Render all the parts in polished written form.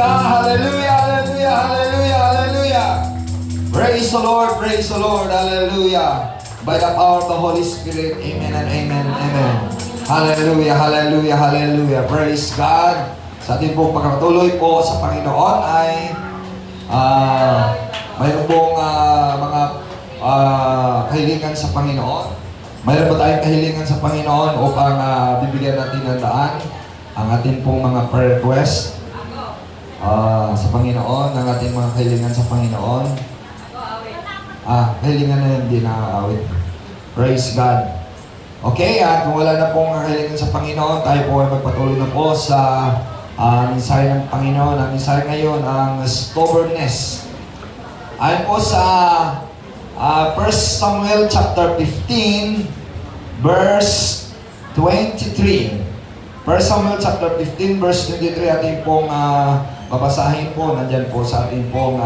Hallelujah, hallelujah, hallelujah, hallelujah. Praise the Lord, hallelujah. By the power of the Holy Spirit, amen and amen and amen. Hallelujah, hallelujah, hallelujah. Praise God. Sa ating pong pagkatuloy po sa Panginoon ay mayroon pong mga kahilingan sa Panginoon. Mayroon po tayong kahilingan sa Panginoon upang bibigyan natin ng daan ang ating pong mga prayer request sa Panginoon, ang ating mga kahilingan sa Panginoon. Kahilingan na hindi nakakawit. Praise God. Okay, at kung wala na pong kahilingan sa Panginoon, tayo po ay magpatuloy na po sa mensahe ng Panginoon. Ang mensahe ngayon, ang stubbornness. Ayon po sa 1 Samuel chapter 15, verse 23. 1 Samuel chapter 15, verse 23, ating pong babasahin po. Nandyan po sa ating pong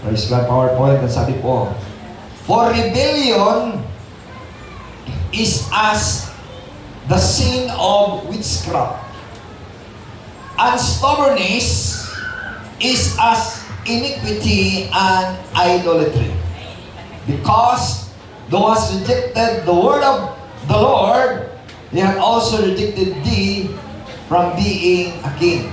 praise God, PowerPoint. At sabi po, for rebellion is as the sin of witchcraft, and stubbornness is as iniquity and idolatry. Because thou hast rejected the word of the Lord, he hath also rejected thee from being a king.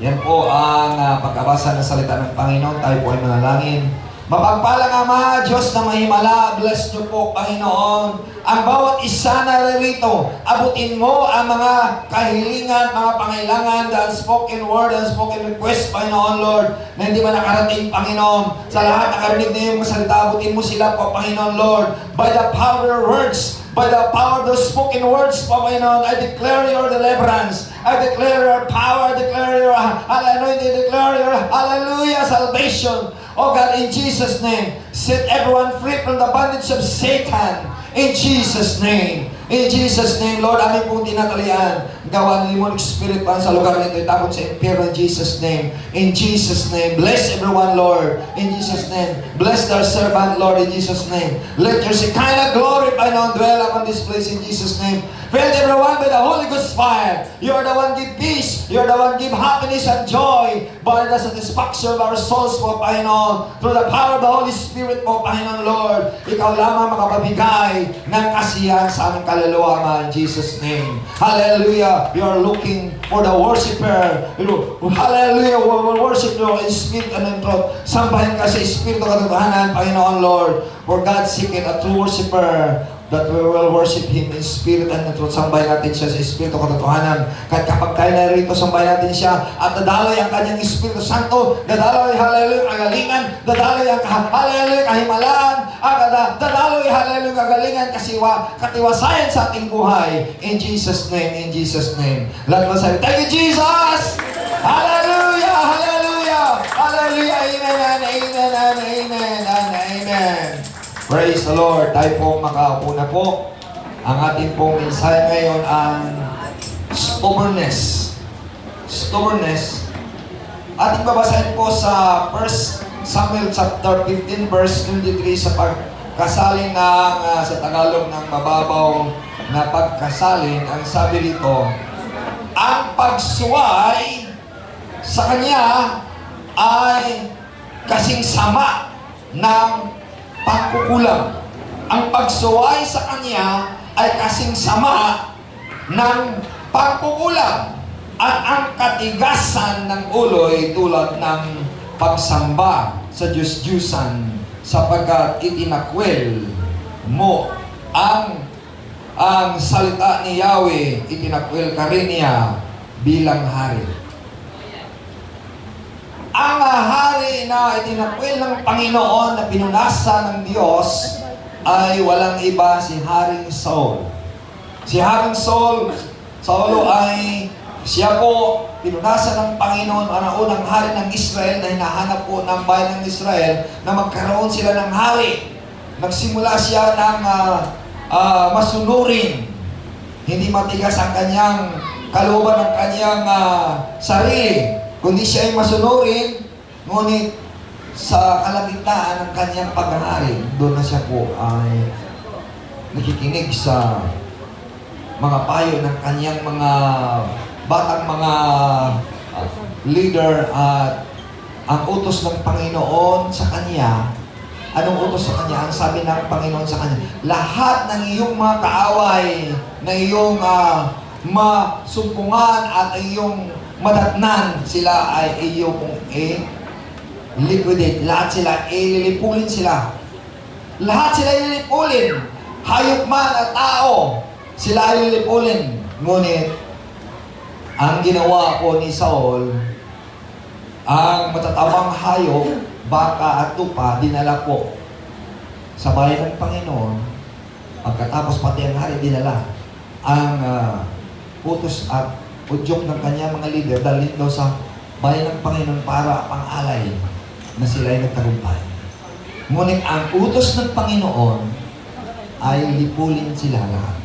Yan po ang pagkabasa ng salita ng Panginoon. Tayo po ay manalangin. Mapagpalang Ama, Diyos na mahimala, bless niyo po, Panginoon, ang bawat isa na rito. Abutin mo ang mga kahilingan, mga pangailangan, the unspoken word, unspoken request, Panginoon, Lord, na hindi man nakarating, Panginoon. Sa lahat nakarinig na yung salita, abutin mo sila po, Panginoon, Lord, by the power of your words, by the power of the spoken words, Panginoon, I declare your deliverance. I declare your power, I declare your hallelujah, I declare your hallelujah, salvation. Oh God, in Jesus' name, set everyone free from the bondage of Satan. In Jesus' name. In Jesus' name, Lord, aming pong tinatalian. Gawa ng limon Spirit pa sa lugar nito. Itapon sa impyerno in Jesus' name. In Jesus' name. Bless everyone, Lord. In Jesus' name. Bless their servant, Lord, in Jesus' name. Let your Shekinah glory, Panginoon, dwell upon this place in Jesus' name. Fill everyone with the Holy Ghost fire. You are the one give peace. You are the one give happiness and joy. By the satisfaction of our souls po, Panginoon. Through the power of the Holy Spirit po, Panginoon, Lord. Ikaw lamang makapabigay ng kasiyahan sa aming kaluluwa, Ama, in Jesus' name. Hallelujah. You are looking for the worshiper. Hallelujah. We will worship you in spirit and in truth. Sambahin ka sa Espiritu katotohanan, Panginoon, Lord. For God seeketh a true worshiper, that we will worship Him in spirit and in truth. Sambahin natin siya sa Espiritu katotohanan. Kahit kapag tayo narito, sambahin natin siya. At dadaloy ang kanyang Espiritu Santo. Dadaloy, hallelujah, kagalingan. Dadaloy ang hallelujah, kahimalaan. Dadaloy, hallelujah, kagalingan, katiwasayan sa ating buhay. In Jesus' name, in Jesus' name. Lahat mo sabi, thank you, Jesus! Hallelujah, hallelujah, hallelujah, amen and amen and amen and amen. Praise the Lord. Tayo po makaupo na po. Ang ating pong mensahe ngayon ang stubbornness. Stubbornness. Ating babasahin po sa 1 Samuel chapter 15 verse 23 sa pagkasalin ng sa Tagalog ng mababaw na pagkasalin. Ang sabi dito, ang pagsuway sa kanya ay kasing sama ng pagkukulang. Ang pagsuway sa kanya ay kasing sama ng pagkukulang. At ang katigasan ng ulo ay tulad ng pagsamba sa Diyos-Diyusan, sapagkat itinakwil mo ang salita ni Yahweh, itinakwil ka rin niya bilang hari. Ang hari na itinakwil ng Panginoon na pinunasa ng Diyos ay walang iba si Haring Saul. Si Haring Saulo ay siya po pinunasa ng Panginoon ang unang hari ng Israel na hinahanap po ng bayan ng Israel na magkaroon sila ng hari. Nagsimula siya ng masunurin. Hindi matigas ang kanyang kalooban ng kanyang sarili, kundi siya ay masunurin, ngunit sa kalagitnaan ng kanyang paghahari, doon na siya po ay nakikinig sa mga payo ng kanyang mga batang mga leader at ang utos ng Panginoon sa kanya, anong utos sa kanya? Ang sabi ng Panginoon sa kanya, lahat ng iyong mga kaaway, ng iyong masumpungan at iyong madatnan, sila ay iyong liquidate. Lahat sila, ililipulin sila. Lahat sila ililipulin. Hayop man at tao, sila ay ililipulin. Ngunit, ang ginawa po ni Saul, ang matatabang hayop, baka at tupa, dinala po sa bayan ng Panginoon. Pagkatapos pati ang hari, dinala ang utos at udyok ng kanya mga leader dalhin daw sa bayan ng Panginoon para pang-alay na sila ay nagtagumpay. Ngunit ang utos ng Panginoon ay lipulin sila lahat.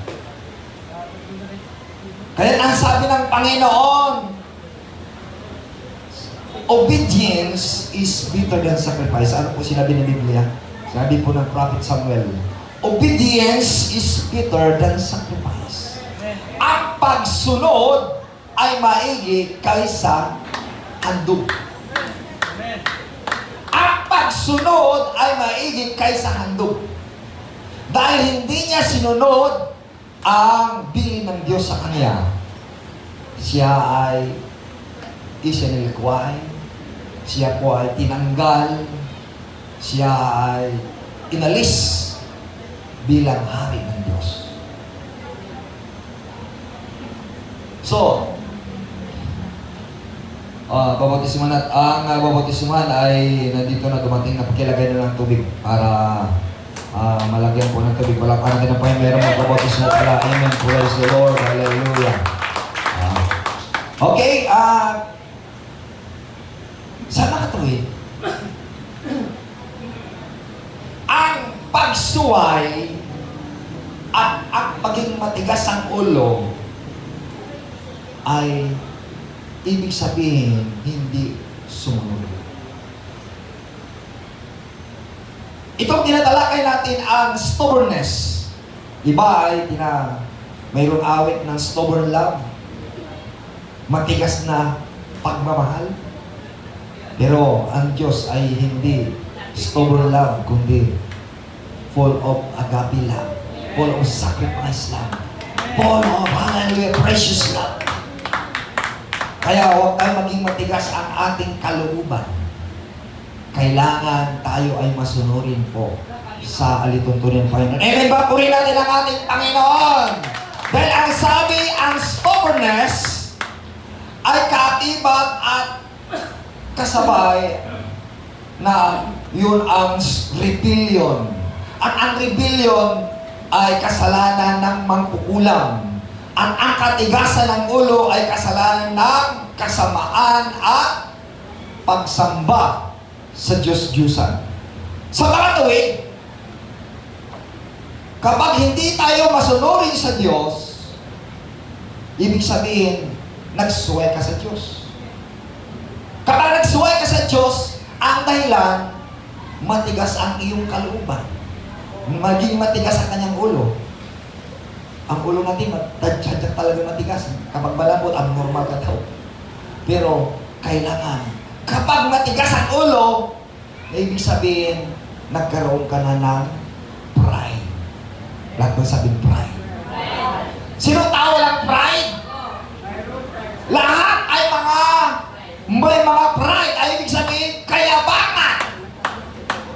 Kaya ang sabi ng Panginoon, obedience is better than sacrifice. Ano po sinabi ng Biblia? Sabi po ng Prophet Samuel, obedience is better than sacrifice. Ang pagsunod ay maigi kaysa handog. Ang pagsunod ay maigi kaysa handog. Dahil hindi niya sinunod ang bilin ng Diyos sa kanya, siya ay isinilikway, siya po ay tinanggal, siya ay inalis bilang hari ng Diyos. So, babautismuhan at ang babautismuhan ay nandito na dumating na pakilagay na ng tubig para malagyan po ng tubig. Wala pa natin na pa yung merong magbabautismo pala. Amen. Praise the Lord. Hallelujah. Okay, saan nakatuwid? Ang pagsuway at ang paging matigas ang ulo ay ibig sabihin hindi sumunod. Itong tinatalakay natin ang stubbornness. Iba ay mayroong awit ng stubborn love. Matigas na pagmamahal. Pero ang Diyos ay hindi stubborn love, kundi full of agape love, full of sacrifice love, full of hallelujah, precious love. Kaya huwag tayo maging matigas ang ating kalooban. Kailangan tayo ay masunurin po sa alituntunin ng Panginoon. Amen ba? Purihin natin ang ating Panginoon. Dahil ang sabi, ang stubbornness ay kaatibag at kasabay na yun ang rebellion. At ang rebellion ay kasalanan ng mangkukulam. At ang katigasan ng ulo ay kasalanan ng kasamaan at pagsamba sa Diyos-Diyusan. Sa mga tuwid, kapag hindi tayo masunurin sa Diyos, ibig sabihin, nagsuway ka sa Diyos. Kapag nagsuway ka sa Diyos, ang dahilan, matigas ang iyong kalooban. Maging matigas ang kanyang ulo. Ang ulo natin, tadyak talaga matigas. Kapag malambot, ang normal ka daw. Pero, kailangan, kapag matigas ang ulo, ibig sabihin, nagkaroon ka na ng pride. Lahat ba sabihin pride? Sino tao walang pride? Lahat ay may mga pride, ay ibig sabihin, kayabangan.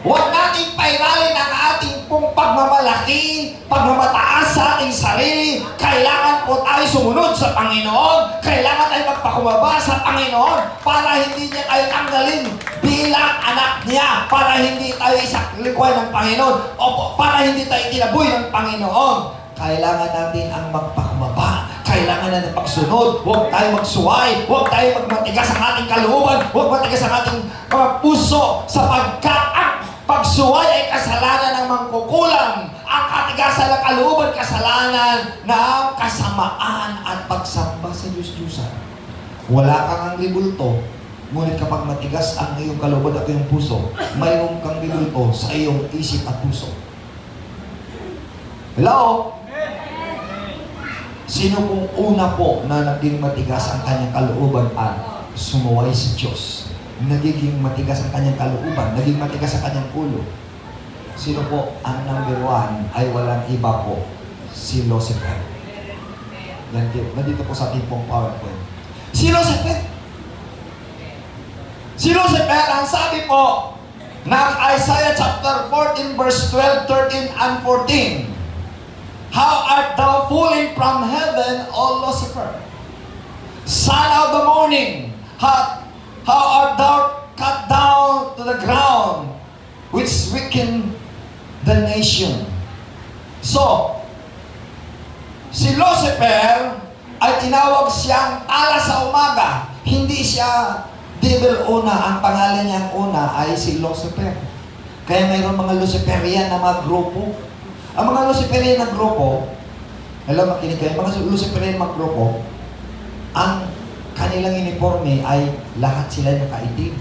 Huwag nating pairalin ang ating pong pagmamalaki, pagmamataas sa ating sarili. Kailangan po tayo sumunod sa Panginoon. Kailangan tayo magpakumbaba sa Panginoon para hindi niya tayo tanggalin bilang anak niya. Para hindi tayo isaklikuan ng Panginoon o para hindi tayo tinaboy ng Panginoon. Kailangan natin ang magpakumbaba. Kailangan natin pagsunod. Huwag tayo magsuway. Huwag tayo magmatigas ang ating kalooban. Huwag matigas ang ating mga puso sapagkat ang pagsuway ay kasalanan ng mangkukulam. Ang katigasan ng kalooban, kasalanan ng kasamaan at pagsamba sa Diyos-Diyusan. Wala kang ang ribulto, ngunit kapag matigas ang iyong kalooban at iyong puso, mayroon kang ribulto sa iyong isip at puso. Hello? Sino pong una po na naging matigas ang kanyang kalooban at sumuway sa Diyos? Nagiging matigas ang kanyang kalooban, naging matigas ang kanyang ulo. Sino po ang number one ay walang iba po? Si Lucifer. Nandito po sa ating pong PowerPoint. Si Lucifer. Si Lucifer, ang sabi po ng Isaiah chapter 14 verse 12, 13, and 14. How art thou fallen from heaven, O Lucifer, son of the morning? How art thou cut down to the ground, which weaken the nation? So, si Lucifer ay tinawag siyang tala sa umaga. Hindi siya devil una. Ang pangalan niyang una ay si Lucifer. Kaya mayroon mga Luciferian na mga grupo. Ang mga Luciferian na grupo, makinig kayo, mga Luciferian na mga grupo, ang kanilang uniforme ay lahat sila nakaitim.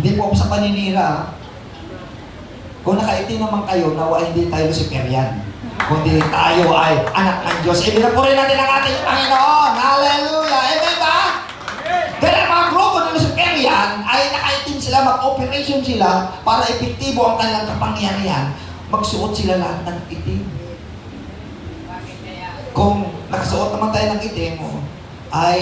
Hindi po ako sa paninira. Kung nakaitim naman kayo, nawa hindi tayo Luciferian. Kundi tayo ay anak ng Diyos. Ibinapurin natin ang ating Panginoon. Hallelujah! Amen ba? Dahil ang mga grupo ng Luciferian ay nakaitim sila, mag-operation sila para epektibo ang kanilang kapangyarihan. Magsuot sila lahat ng itim. Kung nakasuot naman tayo ng itim, ay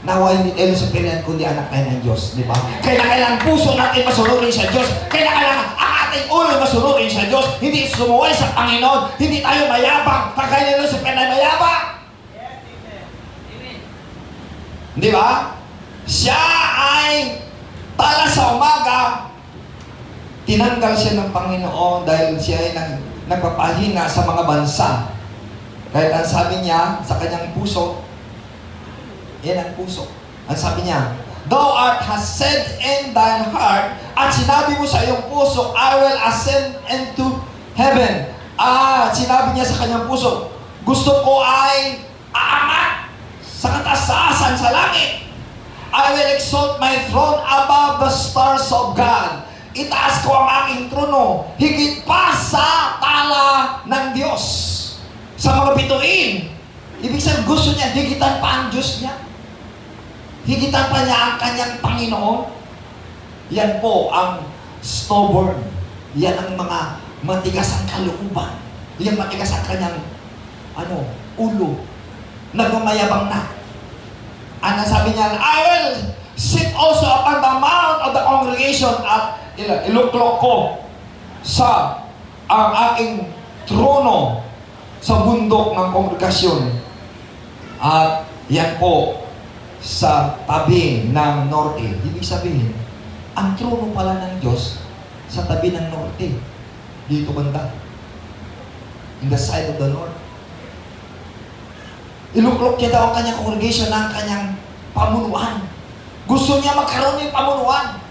nawa hindi tayo Luciferian kundi anak tayo ng Diyos. Di ba? Kailangan puso natin masunurin sa Diyos. Kailangan ating ulo masunurin sa Diyos, hindi sumuway sa Panginoon, hindi tayo mayabang, kagaya ni Lucifer na mayabang. Di ba? Siya ay tala sa umaga, tinanggal siya ng Panginoon dahil siya ay nagpapahina sa mga bansa. Kahit ang sabi niya sa kanyang puso, yan ang puso. Ang sabi niya, Thou art has said in thine heart, at sinabi mo sa iyong puso, I will ascend into heaven. Sinabi niya sa kanyang puso, gusto ko ay aangat sa kataasan sa langit. I will exalt my throne above the stars of God. Itaas ko ang aking trono, higit pa sa tala ng Diyos. Sa mga bituin. Ibig sabihin, gusto niya, higitan pa ang Diyos niya. Higitan pa niya ang kanyang Panginoon. Yan po ang stubborn. Yan ang mga matigas ang kalooban. Yan matigas ang kanyang ulo. Nagmamayabang na. Ano sabi niya, I will sit also upon the mount of the congregation at iluklok ko sa ang aking trono sa bundok ng kongregasyon. At yan po sa tabi ng norte. Ibig sabihin, ang trono pala ng Diyos sa tabi ng norte. Dito banda. In the side of the north. Iluklok niya daw ang kanyang congregation ng kanyang pamunuan. Gusto niya magkaroon ng pamunuan.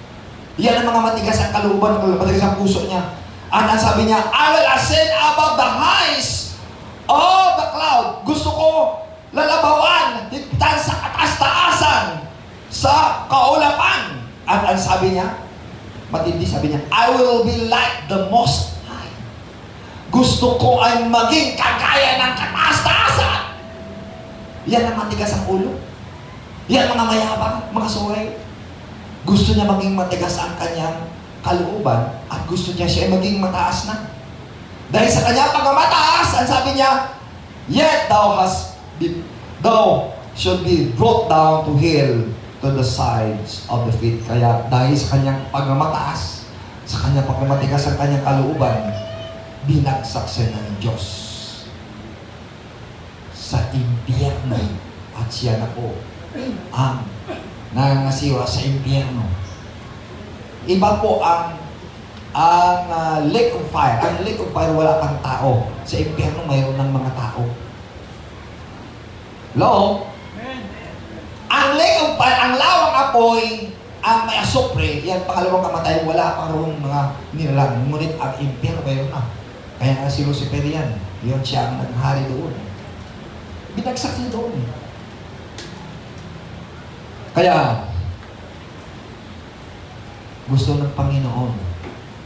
Yan ang mga matigas ang kalooban, matigas ang puso niya. At ang sabi niya, I will ascend above the heights of the cloud. Gusto ko lalabawan, higtan sa kataas-taasan, sa kaulapan. At ang sabi niya, matindi sabi niya, I will be like the Most High. Gusto ko ay maging kagaya ng kataas-taasan. Yan ang matigas ang ulo. Yan mga mayabang, mga suway. Gusto niya maging matigas ang kanyang kalooban at gusto niya siya maging mataas na. Dahil sa kanyang pagmamataas, ang sabi niya, yet thou should be brought down to hell to the sides of the feet. Kaya dahil sa kanyang pagmamataas, sa kanyang pagmamatigas ang kanyang kalooban, binagsak siya ng Diyos sa impyerno. At siya na po ang nangasiwa sa impyerno. Iba po ang lake of fire. Ang lake of fire, wala kang tao. Sa impyerno, mayroon ng mga tao. Hello? Ang lake of fire, ang lawang apoy, ang may asopre, yan, pangalawang kamatayan, wala pang roong mga nilalang. Ngunit ang impyerno, mayroon na. Kaya nga si Lucifer yan. Yun siya ang naghari doon. Binagsak siya doon. Kaya, gusto ng Panginoon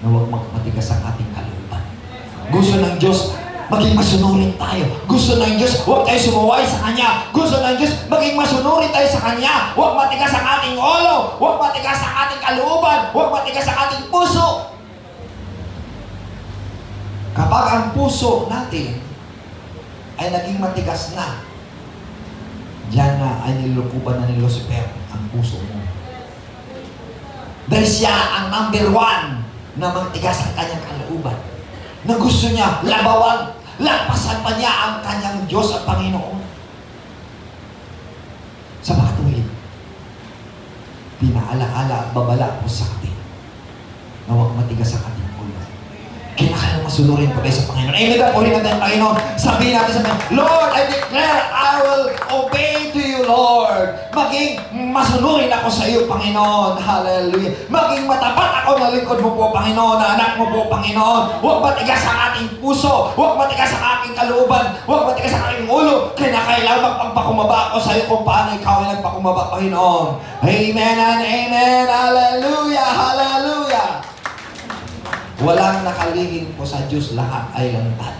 na huwag magmatigas ang ating kalooban. Gusto ng Diyos, Maging masunurin tayo. Gusto ng Diyos, huwag tayo sumuway sa Kanya. Gusto ng Diyos, maging masunurin tayo sa Kanya. Huwag matigas ang ating ulo. Huwag matigas ang ating kalooban. Huwag matigas ang ating puso. Kapag ang puso natin ay naging matigas na, diyan na ay nilukuban na ni Lucifer ang puso mo. Dahil siya ang number 1 na matigas ang kanyang kalooban. Na gusto niya labawan, lampasan pa niya ang kanyang Diyos at Panginoon. Sa mga tuwid, pinaalaala at babala po sa atin na huwag matigas ang ating ulo. Kinakailangan masunurin pa tayo sa Panginoon. Amen ka, puri natin ang Panginoon. Sabihin natin sa Panginoon, Lord, I declare I will obey to you, Lord. Maging masunurin ako sa iyo, Panginoon. Hallelujah. Maging matapat ako na lingkod mo po, Panginoon, na anak mo po, Panginoon. Huwag matigas ang ating puso. Huwag matigas ang aking kalooban. Huwag matigas ang aking ulo. Kinakailangan magpakumaba ako sa iyo kung paano ikaw ay nagpakumaba, Panginoon. Amen and amen. Hallelujah. Hallelujah. Walang nakalihim po sa Diyos, lahat ay lantad.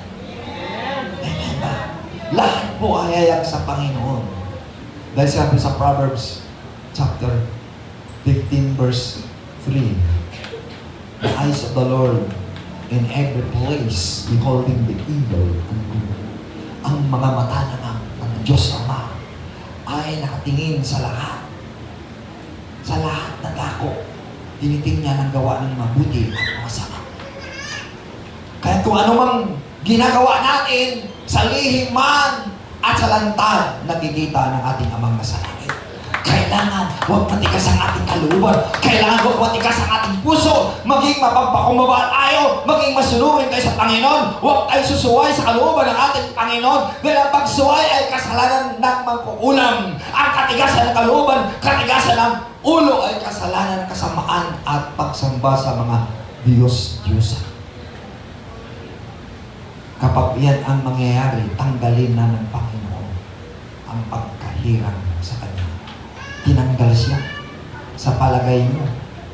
Amen ba? Lahat po ay hayag sa Panginoon. Dahil sabi sa Proverbs chapter 15 verse 3, the eyes of the Lord in every place beholding the evil and good. Ang mga mata ng Diyos Ama ay nakatingin sa lahat. Sa lahat na dako. Tinitingnan ang gawa ng mabuti at masama. Kaya kung ano mang ginagawa natin sa lihim man at sa lantad, nakikita ng ating Amang nasa langit. Kailangan huwag matigas ang ating kalooban. Kailangan huwag matigas ang ating puso. Maging mapagpakumbaba tayo. Maging masunurin tayo sa Panginoon. Huwag tayo susuway sa kalooban ng ating Panginoon. Dahil ang pagsuway ay kasalanan ng magkukulam. Ang katigasan ng kalooban, katigasan ng ulo ay kasalanan ng kasamaan at pagsamba sa mga Diyos-Diyosan. Kapag yan ang mangyayari, tanggalin na ng Panginoon ang pagkahirang sa Kanya. Tinanggal siya. Sa palagay mo,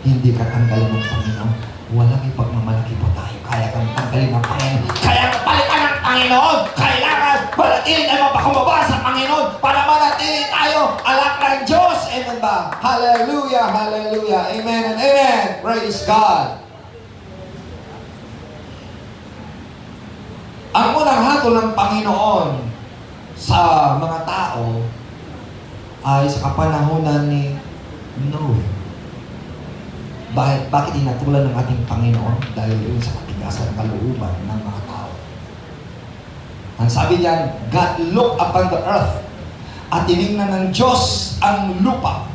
hindi ka tanggalin ng Panginoon. Walang ipagmamalaki po tayo. Kaya kang tanggalin ng Panginoon. Kaya palitan ng Panginoon. Kailangan manatili tayo mapakumbaba sa Panginoon para manatili tayo anak ng Diyos. Amen ba? Hallelujah, hallelujah. Amen and amen. Praise God. Ang unang hatol ng Panginoon sa mga tao ay sa kapanahunan ni Noe. Bakit inatulan ng ating Panginoon? Dahil yun sa katigasan ng kalooban ng mga tao. Ang sabi niyan, God looked upon the earth at tinignan ng Diyos ang lupa.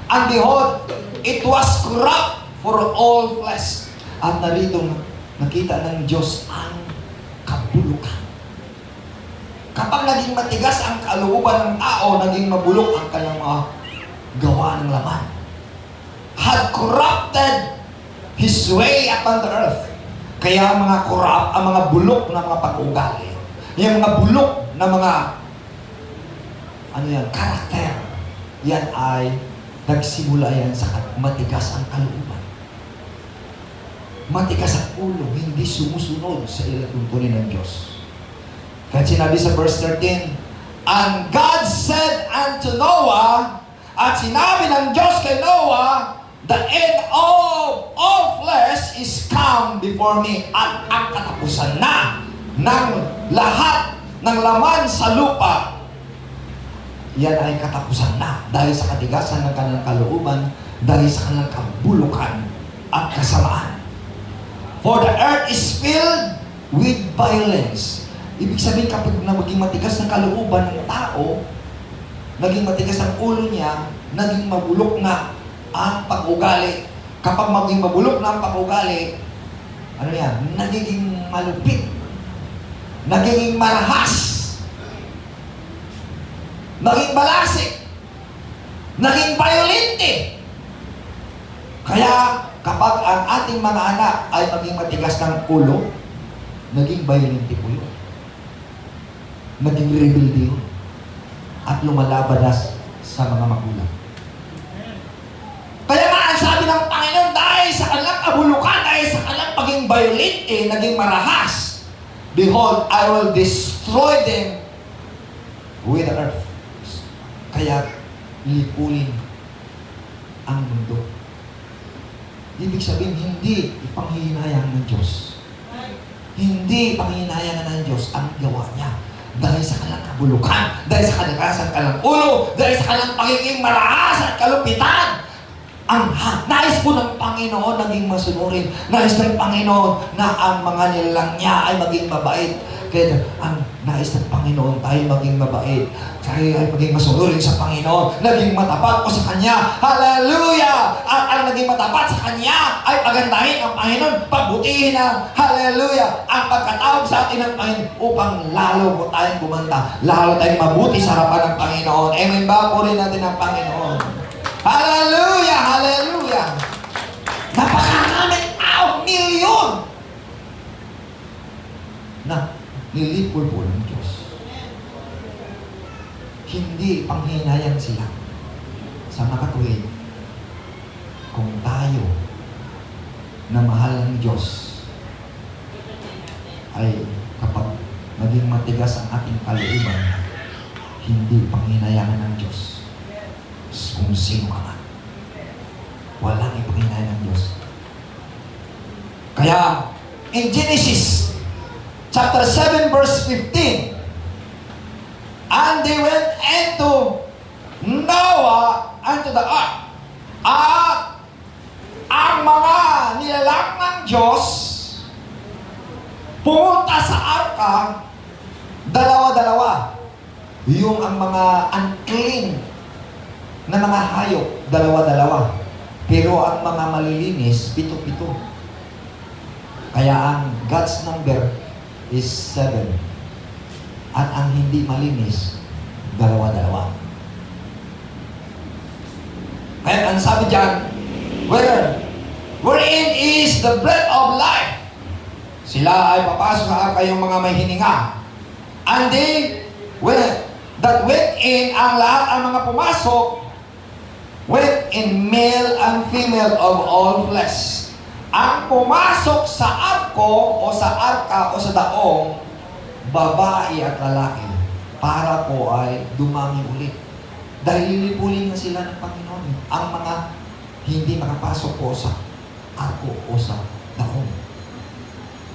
And behold, it was corrupt for all flesh. At narito nakita ng Diyos ang kabulukan. Kapag naging matigas ang kalooban ng tao, naging mabulok ang kanyang mga gawa ng laman. Had corrupted his way upon the earth. Kaya ang mga corrupt, ang mga bulok na mga pag-ugali, yung mga bulok na mga karakter, yan ay nagsimula yan sa matigas ang kalooban. Matigas ang ulo, hindi sumusunod sa ilang tuntunin ng Diyos. Kaya sinabi sa verse 13, And God said unto Noah, at sinabi ng Diyos kay Noah, the end of all flesh is come before me. At ang katapusan na ng lahat ng laman sa lupa, yan ay katapusan na dahil sa katigasan ng kanilang kalooban, dahil sa kanilang kabulukan at kasamaan. For the earth is filled with violence. Ibig sabihin, kapag maging matigas ng kalooban ng tao, naging matigas ang ulo niya, naging mabulok na ang pag-ugali. Kapag maging mabulok na ang pag-ugali, nagiging malupit, nagiging marahas, naging malasik, naging violente. Kaya, kapag ang ating mga anak ay maging matigas ng ulo, naging violente po yun. Naging rebelde yun. At lumalaban na sa mga magulang. Kaya nga, ang sabi ng Panginoon, dahil sa kanilang kabulukan, dahil sa kanilang paging violente, naging marahas, Behold, I will destroy them with the earth. Kaya, lipulin ang mundo. Ibig sabihin, hindi ipanghihinayang ng Diyos. Hindi ipanghihinayang ng Diyos ang gawa niya. Dahil sa kanilang kabulukan, dahil sa kalikasan kanilang ulo, dahil sa kanilang pagiging maraas at kalupitan. Nais po ng Panginoon naging masunurin. Nais ng Panginoon na ang mga nilalang niya ay maging mabait. Kaya ang nais ng Panginoon tayo maging mabait. Tayo ay maging masunurin sa Panginoon. Naging matapat po sa Kanya. Hallelujah! At ang naging matapat sa Kanya ay pagandahin ang Panginoon. Pagbutihin ang hallelujah! Ang pagkatawag sa atin ng Panginoon upang lalo po tayong kumanta. Lalo tayong mabuti sa harapan ng Panginoon. Amen ba? Purihin natin ang Panginoon. Hallelujah! Hallelujah! Napakaraming tao, milyon na nilipol po ng Diyos. Hindi panghinayang sila sa makatuwid kung tayo na mahal ng Diyos ay kapag naging matigas ang ating kalooban, hindi panghinayangan ng Diyos kung sino ka man. Walang ipanghinayang ng Diyos. Kaya, in Genesis chapter 7 verse 15, and they went into Noah unto the ark. At ang mga nilalang ng Diyos pumunta sa arka, dalawa-dalawa. Yung ang mga unclean na mga hayop, dalawa-dalawa. Pero ang mga malilinis, pito-pito. Kaya ang God's number is 7. At ang hindi malinis, dalawa-dalawa. Kaya ang sabi dyan, wherein is the bread of life. Sila ay papasok sa arka yung mga may hininga. And they, that went in, ang lahat ang mga pumasok, went in male and female of all flesh. Ang pumasok sa arko o sa arka o sa daong, babae at lalaki, para po ay dumami ulit. Dahil lilipulin na sila ng Panginoon. Ang mga hindi makapasok po sa arko o sa daong.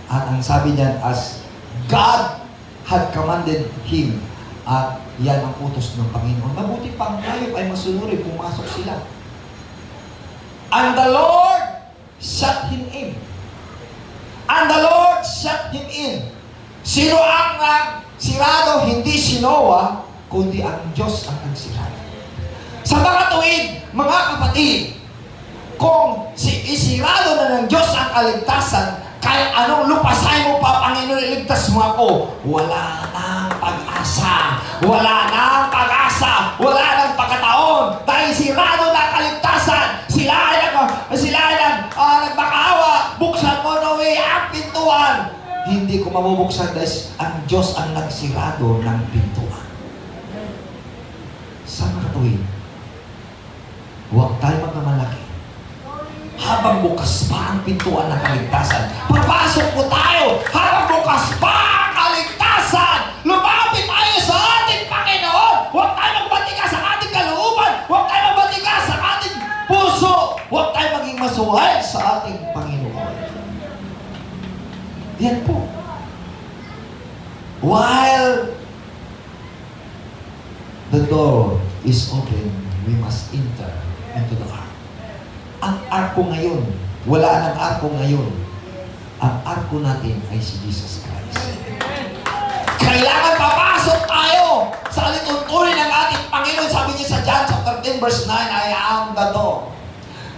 At ang sabi niyan, as God had commanded him, at yan ang utos ng Panginoon. Mabuti pang hayop ay masunurin, pumasok sila. And the Lord shut him in. And the Lord shut him in. Sino ang nagsirado? Hindi si Noah, kundi ang Diyos ang nagsirado. Sa mga tuwid, mga kapatid, kung isirado na ng Diyos ang kaligtasan, kahit anong lupasay mo pa, Panginoon, iligtas mo ako, wala nang pag-asa. Wala nang pag-asa. Wala nang pagkataon. Dahil sirado na kaligtasan. Sila ay nagbakaawa. Buksan mo na ang pintuan. Hindi ko mabubuksan dahil ang Diyos ang nagsirado ng pintuan. Sa mga tuwid, huwag tayo magmamalaki. Habang bukas pa ang pintuan ng kaligtasan, papasok po tayo. Habang bukas pa ang kaligtasan, lumapit tayo sa ating Panginoon. Huwag tayo magbatigas sa ating kalooban. Huwag tayo magbatigas sa ating puso. Huwag tayo maging masuhay sa ating Panginoon. Yan po. While the door is open, we must enter into the ark. Ang arko ngayon, wala nang arko ngayon. Ang arko natin ay si Jesus Christ. Kailangan papasok tayo sa alituntunin ng ating Panginoon. Sabi niya sa John chapter 10 verse 9, I am the door.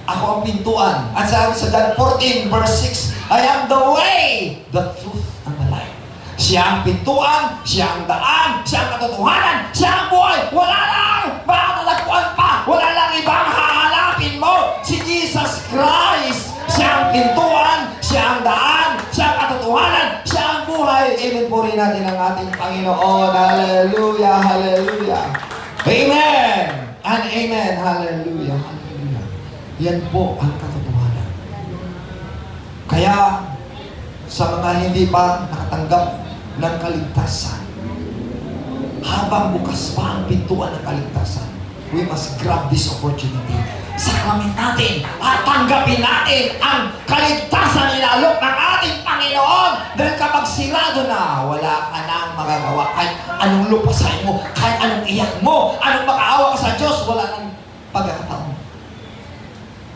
Ako ang pintuan. At sabi sa John 14 verse 6, I am the way, the truth, and the life. Siya ang pintuan, siya ang daan, siya ang katotohanan, siya ang buhay. Wala lang matatagpuan pa. Wala lang ibang hahanapin mo. Si Jesus Christ. Siya ang pintuan, siya ang daan, siya ang katotohanan, siya ang buhay. Amen po rin natin ang ating Panginoon. Hallelujah, hallelujah. Amen and amen. Hallelujah, hallelujah. Yan po ang katotohanan. Kaya, sa mga hindi pa nakatanggap ng kaligtasan. Habang bukas pa ang pintuan ng kaligtasan, we must grab this opportunity. Saklamin natin at tanggapin natin ang kaligtasan inaalok ng ating Panginoon. Dahil kapag sirado na, wala ka nang magagawa. Kahit anong lupasan mo, kahit anong iyak mo, anong makaawa ka sa Diyos, wala nang pagkakataon.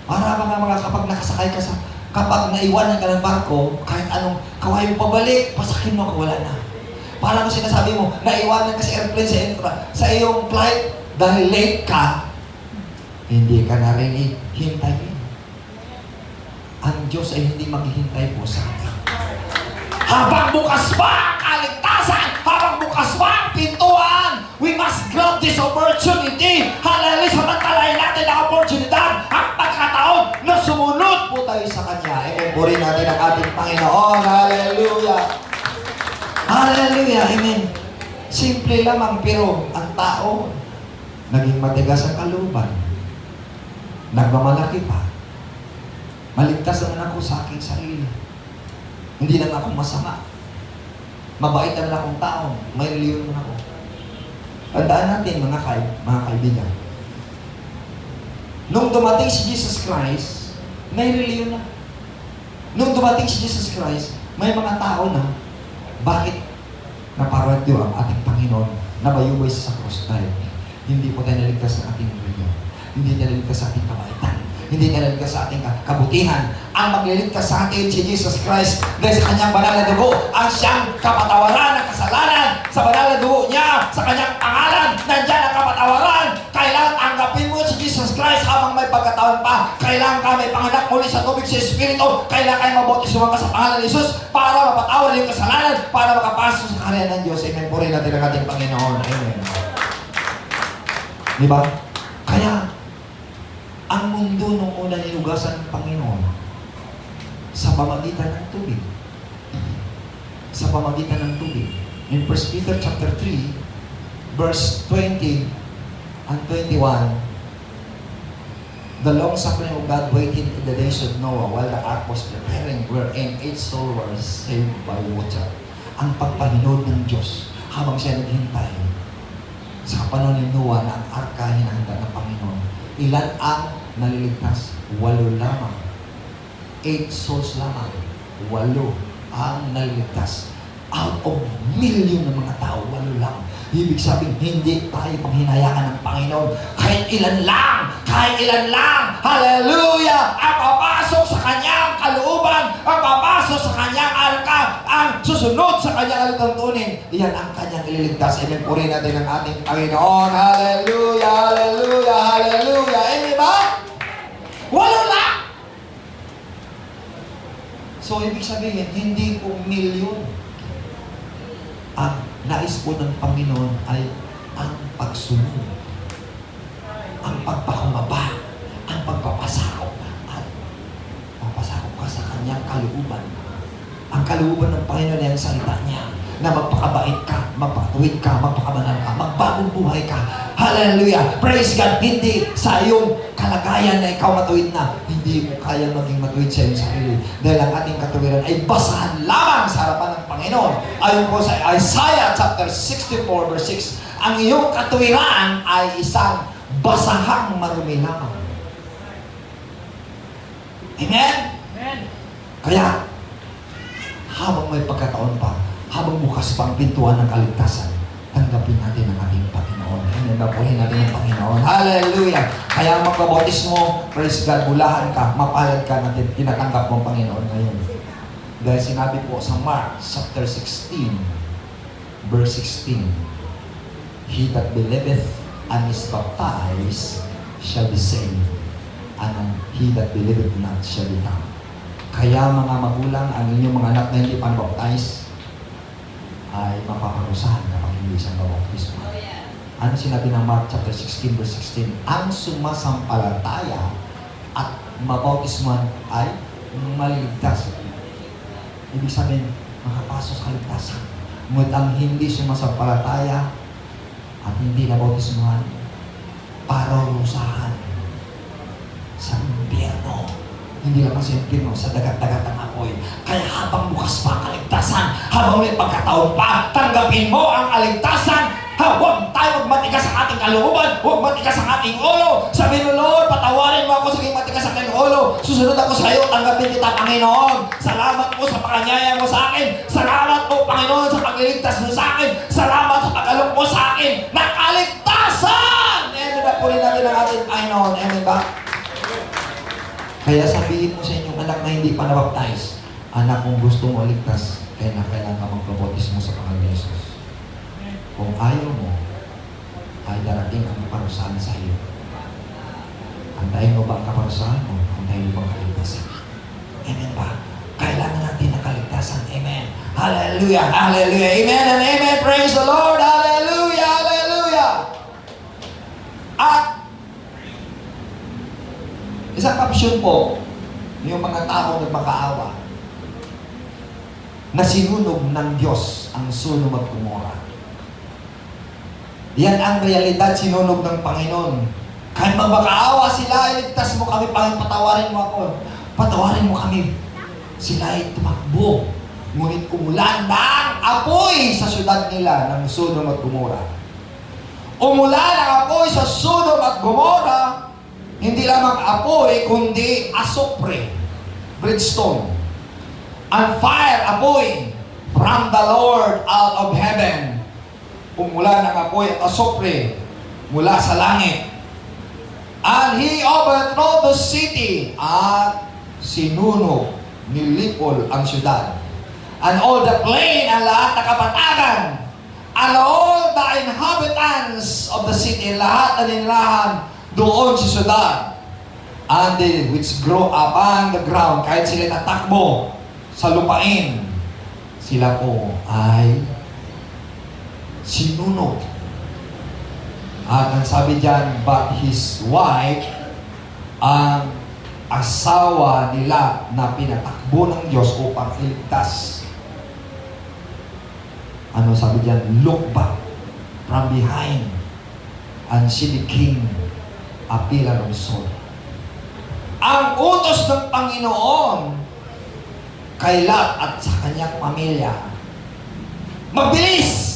Para mga kapag nakasakay ka sa, kapag naiwanan ka ng barko, kahit anong kaway mo pabalik, pasakin mo, wala na. Parang kung sinasabi mo, naiwanan ka sa airplane sa iyong flight, dahil late ka, hindi ka na rin hintayin. Ang Diyos ay hindi maghihintay po sa atin. Habang bukas pa ang kaligtasan, habang bukas pa ang pintuan, we must grab this opportunity. Hallelujah! Samantalahin natin ang oportunidad, ang pagkataon na sumunod po tayo sa Kanya. Amen. Purihin natin ang ating Panginoon. Hallelujah! Hallelujah! Amen. Simple lamang, pero ang tao, naging matigas ang kalooban. Nagmamalaki pa. Maligtas naman ako sa aking sarili. Hindi naman ako masama. Mabait naman akong tao. May reliyon naman ako. Tandaan natin, mga kaibigan. Nung dumating si Jesus Christ, may reliyon na. Nung dumating si Jesus Christ, may mga tao na, bakit naparadyo ang ating Panginoon na bayubay sa krus? Dahil hindi po tayo naligtas sa ating reliyon. Hindi tayo naligtas sa ating kabaitan. Hindi tayo naligtas sa ating kabutihan. Ang magliligtas sa atin si Jesus Christ dahil sa kanyang banal na dugo, ang siyang kapatawaran ng kasalanan. Sa banal na dugo niya, sa kanyang pangalan, nandiyan ang kapatawaran. Kailangan tanggapin mo si Jesus Christ habang may pagkataon pa. Kailangan ka may panganak muli sa tubig sa Espiritu. Kailangan kayo mabautismo ka sa pangalan ni Jesus para mapatawad yung kasalanan, para makapasok sa karya ng Diyos. Amen. Purihin natin ang ating Panginoon. Amen. Di ba? Kaya, ang mundo nung una nilugasan ng Panginoon sa pamagitan ng tubig. Sa pamagitan ng tubig. In 1 Peter chapter 3, verse 20 and 21, the long suffering of God waited in the days of Noah while the ark was preparing, wherein 8 souls were saved by water. Ang pagpahinod ng Diyos habang siya naghintay sa panahon ni Noah na ang arka hinahanda ng Panginoon. Ilan ang naliligtas? 8 lamang. 8 souls lamang. 8 ang naliligtas. Out of million ng mga tao, 8 lang. Ibig sabihin, hindi tayo panghinayaan ng Panginoon. Kahit ilan lang, hallelujah, ang papasok sa kanyang kalooban, ang papasok sa kanyang arka, ang susunod sa kanyang alituntunin, iyan ang kanyang ililigtas. Amen. Purihin natin ang ating Panginoon. Hallelujah, hallelujah, hallelujah. Amen ba? 8 lang. So, ibig sabihin, hindi po milyon. Ang nais po ng Panginoon ay ang pagsunod, ang pagpakumbaba, ang pagpapasakop, at papasakop ka sa kanyang kalooban. Ang kalooban ng Panginoon ay ang salita niya na magpakabait ka, magpatuwid ka, magpakabanal ka, magbagong buhay ka. Hallelujah! Praise God! Hindi sa iyong kalagayan na ikaw matuwid na, hindi mo kaya maging matuwid sa iyong sarili. Dahil ang ating katuwiran ay basahan lamang sa harapan ng Panginoon. Ayon po sa Isaiah chapter 64 verse 6, ang iyong katuwiran ay isang basahang marumi lamang. Amen? Amen. Kaya, habang may pagkataon pa, habang bukas pa ang pintuan ng kaligtasan, tanggapin natin ang ating Panginoon. Amen. Bapuhin natin ang Panginoon. Hallelujah! Kaya ang magpabautismo, praise God, bulahan ka, mapalad ka natin, tinatanggap mo ang Panginoon ngayon. Dahil sinabi po sa Mark chapter 16, verse 16, he that believeth and is baptized shall be saved, and he that believeth not shall be damned. Kaya mga magulang, ang inyong mga anak na hindi pa baptized ay mapaparusahan kapag hindi isang babautismo. Ano sinabi ng Mark chapter 16 verse 16? Ang sumasampalataya at mabautismuhan ay maliligtas. Ibig sabihin, makapasok sa kaligtasan. Ngunit ang hindi sumasampalataya at hindi nabautismuhan, parurusahan sa impyerno. Hindi lang sa impyerno, sa dagat-dagat ang apoy. Kaya habang bukas pa ang kaligtasan, habang may pagkataon pa, tanggapin mo ang kaligtasan. Huwag tayo magmatigas sa ating kalooban, huwag matigas ang ating ulo. Sabihin mo, Lord, patawarin mo ako sa aking matigas ang aking ulo. Susunod ako sa iyo, tanggapin kita, Panginoon. Salamat po sa pakanyaya mo sa akin. Salamat po, Panginoon, sa pagliligtas mo sa akin. Salamat sa pag-alok mo sa akin. Nakaligtasan! Amen ba po rin natin ang ating Panginoon? Amen ba? Kaya sabihin mo sa inyong anak na hindi pa nabaptize, anak, kung gusto mo aligtas, kaya na kailangan ka magpabotis mo sa pangalan ni Jesus. Kung ayaw mo, ay darating ang kaparusahan sa iyo. Antayin mo ba ang kaparusahan mo? Antayin mo ba ang kaligtasan? Amen ba? Kailangan natin ng kaligtasan. Amen. Hallelujah. Hallelujah. Amen and amen. Praise the Lord. Hallelujah. Hallelujah. At isang kapsyon po, yung mga tao nagmakaawa na sinunog ng Diyos ang Sodom at Gomorrah. Yan ang realidad, sinunog ng Panginoon. Kahit magmakaawa sila, iligtas mo kami, Panginoon, patawarin mo ako. Patawarin mo kami. Sila ay tumakbo. Ngunit umulan ng apoy sa syudad nila ng Sodom at Gomorrah. Umulan ang apoy sa Sodom at Gomorrah, hindi lamang apoy, kundi asopre, brimstone. And fire, apoy, from the Lord out of heaven. Umulan ang apoy at asopre mula sa langit. And he overthrew the city at sinunog, nilipol ang syudad. And all the plain, ang lahat na kapatagan, and all the inhabitants of the city, lahat na ninilahan doon sa syudad. And they which grow upon the ground, kahit sila natakbo sa lupain, sila po ay sinunog. At ang sabi dyan, but his wife, ang asawa nila na pinatakbo ng Diyos upang iligtas. Ano sabi dyan? Look back from behind, and she became a pillar of salt. Ang utos ng Panginoon kay Lot at sa kanyang pamilya, mabilis!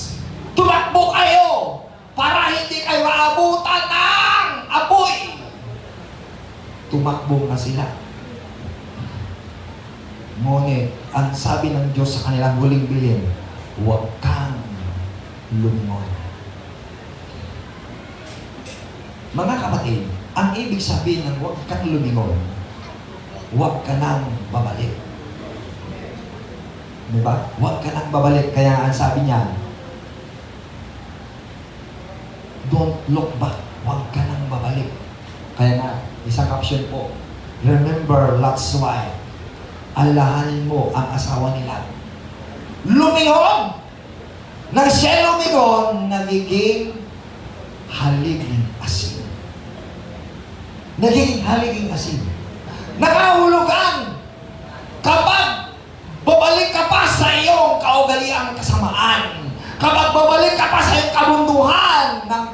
Tumakbo kayo para hindi kayo maabutan ng apoy. Tumakbo na sila. Ngunit, ang sabi ng Diyos sa kanilang huling bilin, huwag kang lumingon. Mga kapatid, ang ibig sabihin ng huwag kang lumingon, huwag ka nang babalik. Diba? Huwag ka nang babalik. Kaya ang sabi niya, don't look back. Huwag ka nang babalik. Kaya nga, isang caption po, remember Lot's wife. Alahanin mo ang asawa nila. Lumingon! Nang siya lumingon, nagiging haliging asin. Nagiging haliging asin. Nakahulugan! Kapag babalik ka pa sa iyong kaugaliang kasamaan, kapag babalik ka pa sa iyong kabunduhan ng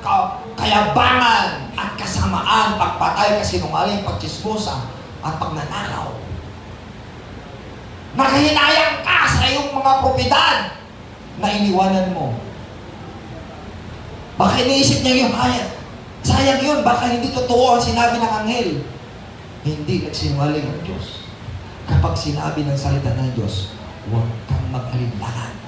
kayabangan at kasamaan, pagpatay, kasinungaling, pagchismosa, at pagnanakaw, naghinayang ka sa iyong mga propiedad na iniwanan mo. Baka iniisip niya yung sayang yun, baka hindi totoo ang sinabi ng anghel. Hindi nagsinungaling ang Diyos. Kapag sinabi ng salita ng Diyos, huwag kang mag-alinlangan.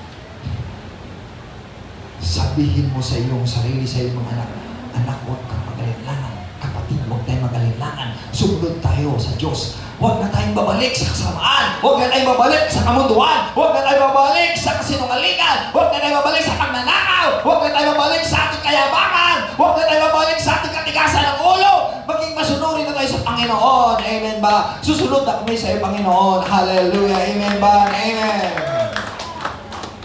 Sabihin mo sa iyong sarili, sa iyong mga anak, anak, huwag kang mag-alinlangan. Kapatid, huwag tayong mag-alinlangan. Sumunod tayo sa Diyos. Huwag na tayong babalik sa kasamaan. Huwag na tayong babalik sa kamunduhan. Huwag na tayong babalik sa kasinungalingan. Huwag na tayong babalik sa pagnanakaw. Huwag na tayong babalik sa ating kayabangan. Huwag na tayong babalik sa ating katigasan ng ulo. Maging masunurin na tayo sa Panginoon. Amen ba? Susunod na kami sa iyo, Panginoon. Hallelujah. Amen ba? Amen.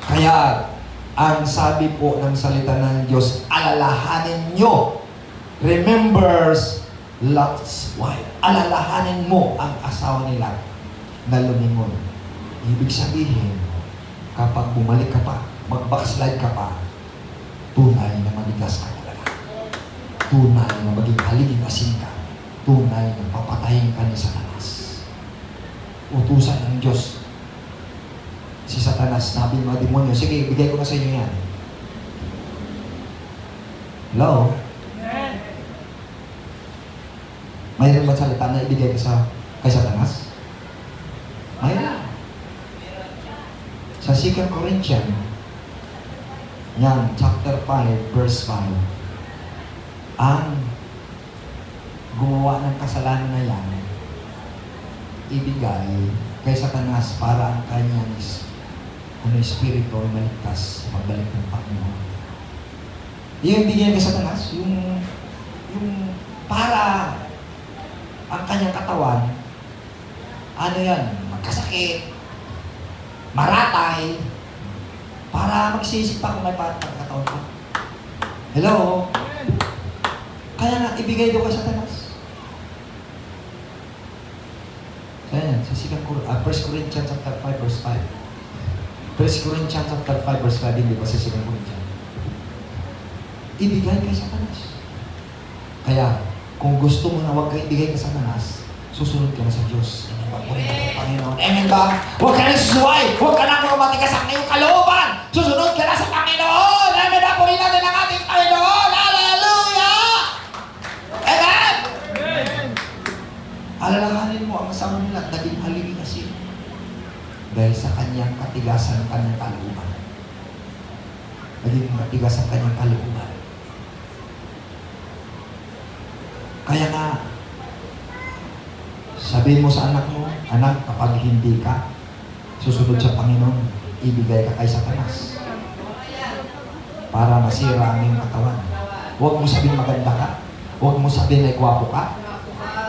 Kaya, ang sabi po ng salita ng Diyos, alalahanin nyo. Remembers Lot's wife. Alalahanin mo ang asawa nila na lumingon. Ibig sabihin, kapag bumalik ka pa, mag-backslide ka pa, tunay na manigas ka talaga. Tunay na maging haliging asin ka. Tunay na papatayin ka ni Satanas. Utusan ng Diyos, Si Satanas, sabi ng mga demonyo, sige, bigay ko na sa inyo yan. Hello? Mayroon ba salita na ibigay ka kay Satanas? Mayroon. Sa 2 Corinthians, yan, chapter 5, verse 5, ang gumawa ng kasalanan na yan, ibigay kay Satanas para ang kanyang espiritu maligtas magbalik ng Panginoon. Yung bigyan kay Satanas, yung para ang kanyang katawan, ano yan, magkasakit, maratay, para magsisip pa kung may patang katawan ko. Hello? Kaya nga, ibigay doon kay Satanas. So yan, sa 1 Corinthians chapter 5, verse 5. 1 Corinthians chapter 5, verse 5, hindi ba sa 2 Corinthians? Ibigay kay Satanas. Kaya, kung gusto mo na huwag kayo ibigay kay Satanas, susunod ka na sa Diyos. Pagpunin ka ng Panginoon. Amen ba? Huwag ka na susuway. Huwag ka na matigas ang iyong kalooban. Susunod ka na sa Panginoon. Amen ba? Purihin natin ang ating Panginoon. Hallelujah! Amen! Amen! Alalahanin mo ang asawa nila at naging halili kasi dahil sa kanyang katigasan ng kanyang kalooban. Naging matigas ang kanyang kalooban. Kaya nga, sabihin mo sa anak mo, anak, kapag hindi ka susunod sa Panginoon, ibigay ka kay Satanas para masira ang iyong katawan. Huwag mo sabihin maganda ka. Huwag mo sabihin ay gwapo ka.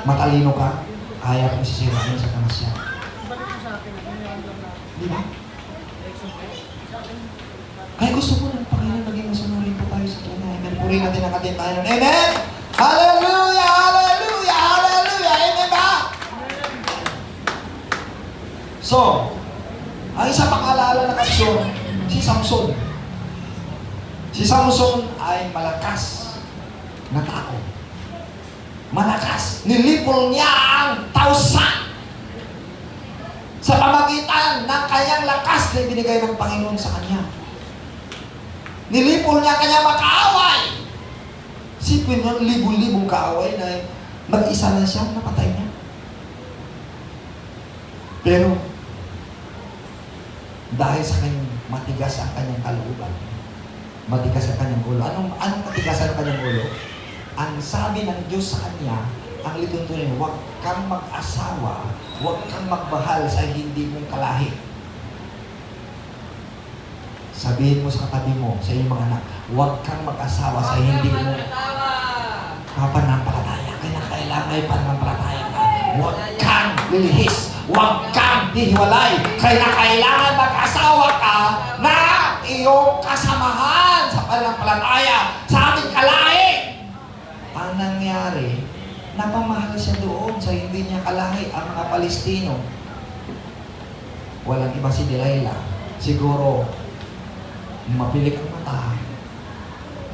Matalino ka. Kaya kong sisirain sa Satanas yan. Di ba? Kaya gusto ko ng Panginoon maging masunurin po tayo sa Kanya. Amen. Purihin natin ang ating Panginoon. Amen! Hallelujah! Hallelujah! Hallelujah! Amen ba? So, ang isa pang alaala na kapsyon, si Samson. Si Samson ay malakas na tao. Malakas. Nilipol niya ang tausa sa pamagitan ng kanyang lakas na ibinigay ng Panginoon sa kanya. Nilipol niya kanya makaaway. Sipin mo, libong-libong kaaway na mag-isa na siya, napatay niya. Pero, dahil sa kanyang matigas ang kanyang kalooban, matigas ang kanyang ulo. Anong matigas ang kanyang ulo? Ang sabi ng Diyos sa kanya, ang lituntunin, huwag kang mag-asawa, huwag kang magmahal sa hindi mong kalahi. Sabihin mo sa katabi mo, sa iyong mga anak, huwag kang mag-asawa sa hindi mo kapanampalataya. Kailangan may pananampalataya ka. Huwag kang lilihis. Huwag kang hihiwalay. Kailangan mag-asawa ka na iyong kasamahan sa pananampalataya sa ating kalahi. Ang nangyari, napamahal siya doon sa hindi niya kalahi ang mga Palestino. Walang iba si Delilah. Siguro, mapilik ang mata.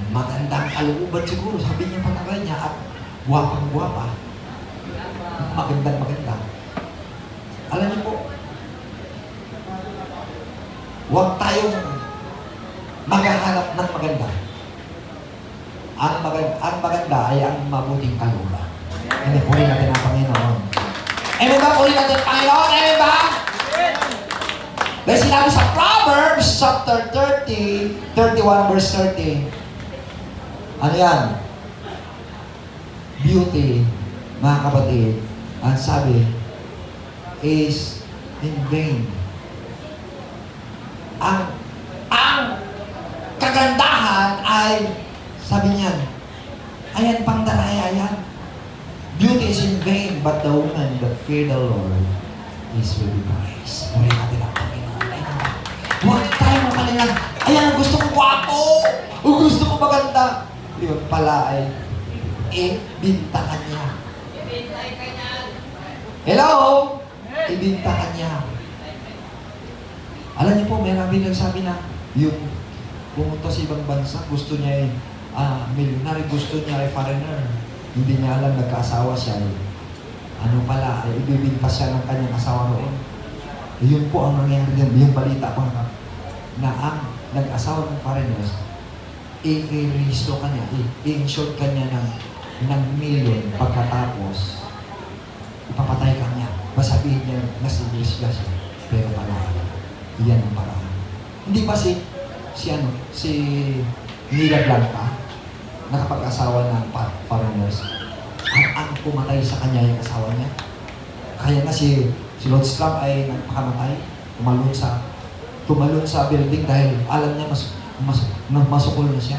Magandang kalooban siguro. Sabi niya palagay niya at guwapang-guwapa. Magandang-maganda. Alam niyo po, huwag tayong maghahanap ng maganda. Ang maganda ay ang mabuting kalooban. Hindi, purihin natin ang Panginoon. Amen ba? Purihin natin ang Panginoon. Amen ba? Dahil sinabi sa Proverbs chapter 30, 31 verse 30. Ano yan? Beauty, mga kapatid, ang sabi, is in vain. Ang kagandahan ay, sabi niyan, ayan pang daraya yan. Beauty is in vain, but the woman that fear the Lord is really praised. Puri natin ang Panginoon. Huwag tayo makalingan. Ayan, gusto ko gwapo. O gusto ko maganda. Yun pala ay ibintakan niya. Hello? Ibintakan niya. Alam niyo po, may namin nagsabi na yung pumunta sa ibang bansa, gusto niya ay millionaire, gusto niya ay foreigner. Hindi niya alam, nagkaasawa siya. Ano pala, ay ibibinta siya ng kanyang asawa roon. Yun po ang nangyayari din. Yung balita po na ang nag-asawa ng foreigners, i-rehistro kanya, i-insure kanya ng million pagkatapos ipapatay kanya. Masabihin niya na si disgust, pero pala, yan ang paraan. Hindi ba si Nila Blanca, nakapag-asawa ng foreigners, ang pumatay sa kanya yung asawa niya? Kaya nga si Lord Trump ay nagpakamatay, tumalon sa building dahil alam niya masukol na siya.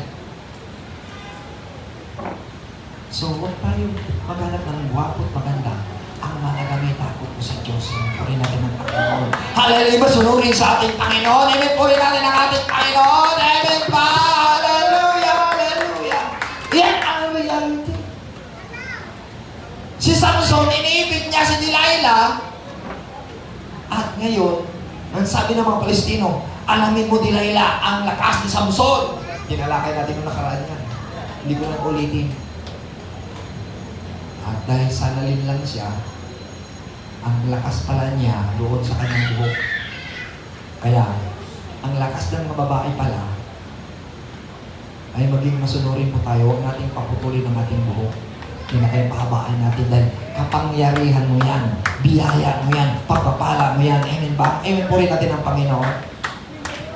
So, huwag tayo maghanap ng gwapo at maganda. Ang malagamay takot ko sa Diyos. Puri natin ang Panginoon. Hallelujah! Sunurin sa ating Panginoon. Amen! Puri natin ang ating Panginoon. Amen pa! Hallelujah! Hallelujah! Yan ang reality. Si Samson, iniibig niya si Delilah. At ngayon, ang sabi ng mga Palestino, alamin mo Delilah ang lakas ni Samson. Tinalakay natin yung nakaraan yan. Hindi ko na ulitin. At dahil sanalin lang siya, ang lakas pala niya doon sa kanyang buhok. Kaya, ang lakas ng mga babae pala ay maging masunurin po tayo. Huwag natin paputulin ang ating buhok. Pahabaan natin dahil kapangyarihan mo yan, biyaya mo yan, pagpapala mo yan. Amen ba? Amen po rin natin ang Panginoon.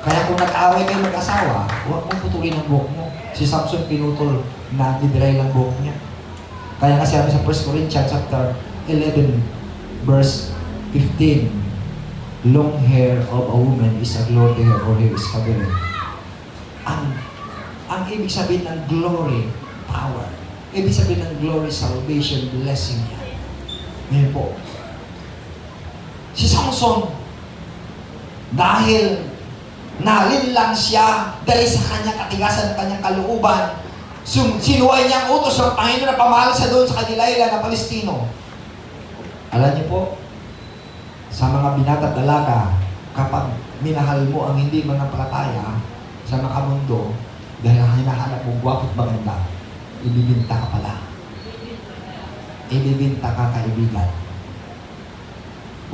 Kaya kung nag-away kayo mag-asawa, huwag mong putulin ang buhok mo. Si Samson pinutol na didiray lang buhok niya. Kaya nga sabi sa 1 Corinthians chapter 11, verse 15, long hair of a woman is a glory to her, or hair is covering. Ang ibig sabihin ng glory, power. Ibig sabihin ng glory, salvation, blessing yan. Ngayon po, si Samson, dahil nalinlang siya dahil sa kanyang katigasan ng kanyang kalooban, sinuway niya ang utos ng Panginoon na pamahal sa doon sa Delilah na Palestino. Alam niyo po, sa mga binata at dalaga, kapag minahal mo ang hindi manampalataya sa makamundo, dahil hinahanap mo gwapo at maganda, ibibinta ka pala. Ibibinta ka, kaibigan.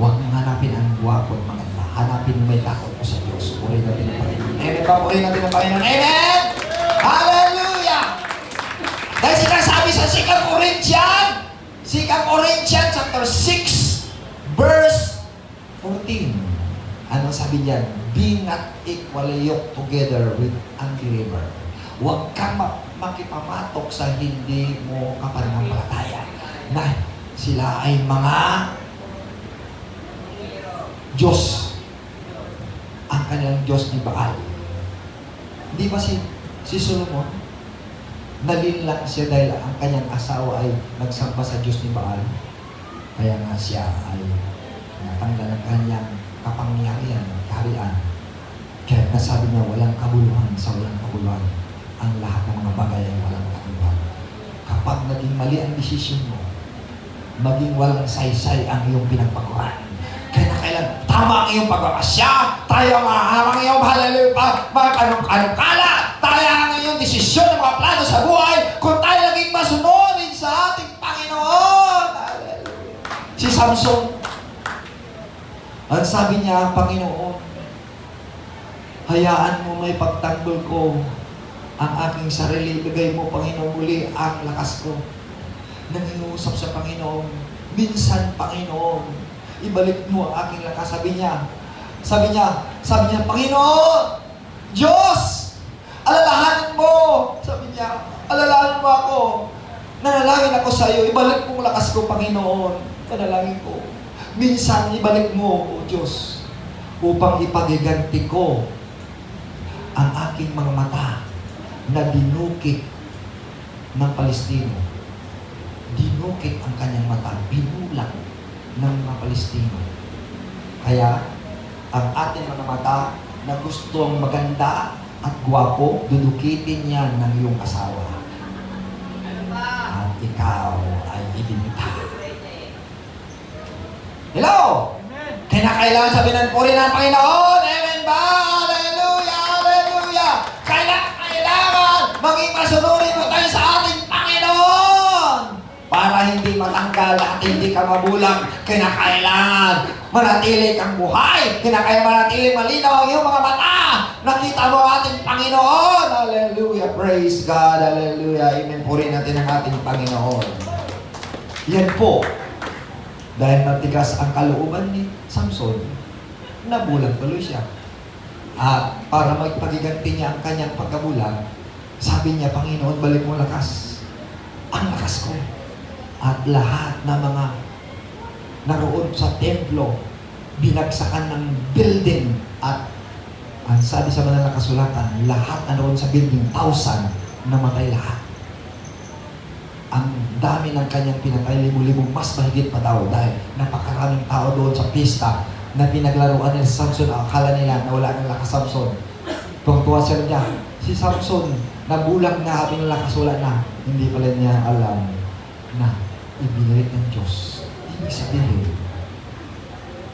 Huwag mong hanapin ang gwapo at maganda. Hanapin mo may takot mo sa Diyos. Purihin natin ang Panginoon. Amen pa, purihin natin ang Panginoon. Amen! Hallelujah! Dahil sinasabi sa 2 Corinthians chapter 6, verse 14. Anong sabi niyan? Be not equally yoked together with unbeliever. Huwag kang makipamatok sa hindi mo kapanampalataya na sila ay mga Diyos. Ang kanilang Diyos ni Baal. Di ba si Solomon? Nalinlang siya dahil ang kanyang asawa ay nagsamba sa Diyos ni Baal. Kaya nga siya ay natanggal ang kanyang kapangyarihan, kaharian. Kaya nasabi niya, walang kabuluhan sa walang kabuluhan. Ang lahat ng mga bagay ay walang kabuluhan. Kapag naging mali ang desisyon mo, maging walang saysay ang iyong pinagpaguran. Kaya na kailan, tama ang iyong pagpapasya, tayo ang iyong hallelujah, anong-kala, tayo ang iyong desisyon ng mga plano sa buhay, kung tayo naging masunurin sa ating Panginoon. Hallelujah. Si Samson, ang sabi niya, Panginoon, hayaan mo may pagtanggol ko ang aking sarili, bigay mo, Panginoon, muli ang lakas ko. Nangiusap sa Panginoon, minsan, Panginoon, ibalik mo ang aking lakas. Sabi niya, Panginoon, Diyos, alalahanin mo. Sabi niya, alalahanin mo ako. Nanalangin ako sa iyo, ibalik mo ang lakas ko, Panginoon. Panalangin ko. Minsan, ibalik mo, O Diyos, upang ipagiganti ko ang aking mga mata na dinukit ng Palestino. Dinukit ang kanyang mata, binulang ng mga Palestino. Kaya, ang ating mga mata na gustong maganda at gwapo, dudukitin yan ng iyong asawa. At ikaw ay ibinta. Hello! Kaya kailangan sabihin po rin ng Panginoon. Amen ba? Hallelujah! Hallelujah! Kailangan maging masunurin mo tayo sa ating Panginoon para hindi matanggal at hindi ka mabulag, kinakailangan manatili kang buhay, kinakailangan manatili malinaw ang iyong mga mata. Nakita mo ang ating Panginoon. Hallelujah. Praise God. Hallelujah. Amen. Purihin natin ang ating Panginoon. Yan po. Dahil matigas ang kalooban ni Samson, nabulag tuloy siya. At para magpagiganti niya ang kanyang pagkabulag, sabi niya, Panginoon, balik mo lakas. Ang lakas ko. At lahat na mga naroon sa templo, binagsakan ng building. At ang sabi sa mga nakasulatan, lahat na naroon sa building, 1,000, namatay lahat. Ang dami ng kanyang pinatay, libo-libong, mas mahigit pa daw dahil napakaraming tao doon sa pista na pinaglaruan ni Samson. Akala nila na wala ng lakas Samson. Tuwang-tuwa sila niya. Si Samson, nabulag na, habing lakas, wala na. Hindi pala niya alam na ibinirit ng Diyos. Ibig sabihin,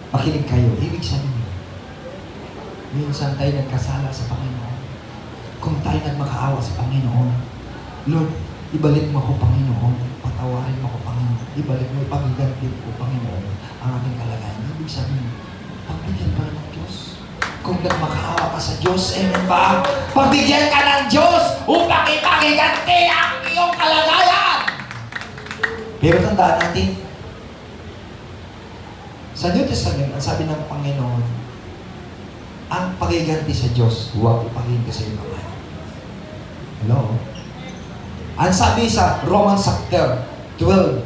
makinig kayo, ibig sabihin, minsan tayo nagkasala sa Panginoon. Kung tayo nagmakaawa sa Panginoon, Lord, ibalik mo ako, Panginoon. Patawarin mo ako, Panginoon. Ibalik mo, ipagiganti ko, Panginoon, ang aking kalagayan. Ibig sabihin, pagbigyan pa ng Diyos. Kung nagmakaawa ka sa Diyos, amen ba? Pagbigyan ka ng Diyos upang ipagiganti ang iyong kalagayan. Pero tandaan natin, sa New Testament, ang sabi ng Panginoon, ang pagiganti sa Diyos, huwag ipagiganti sa iyong kamay. Hello? Ang sabi sa Romans chapter 12,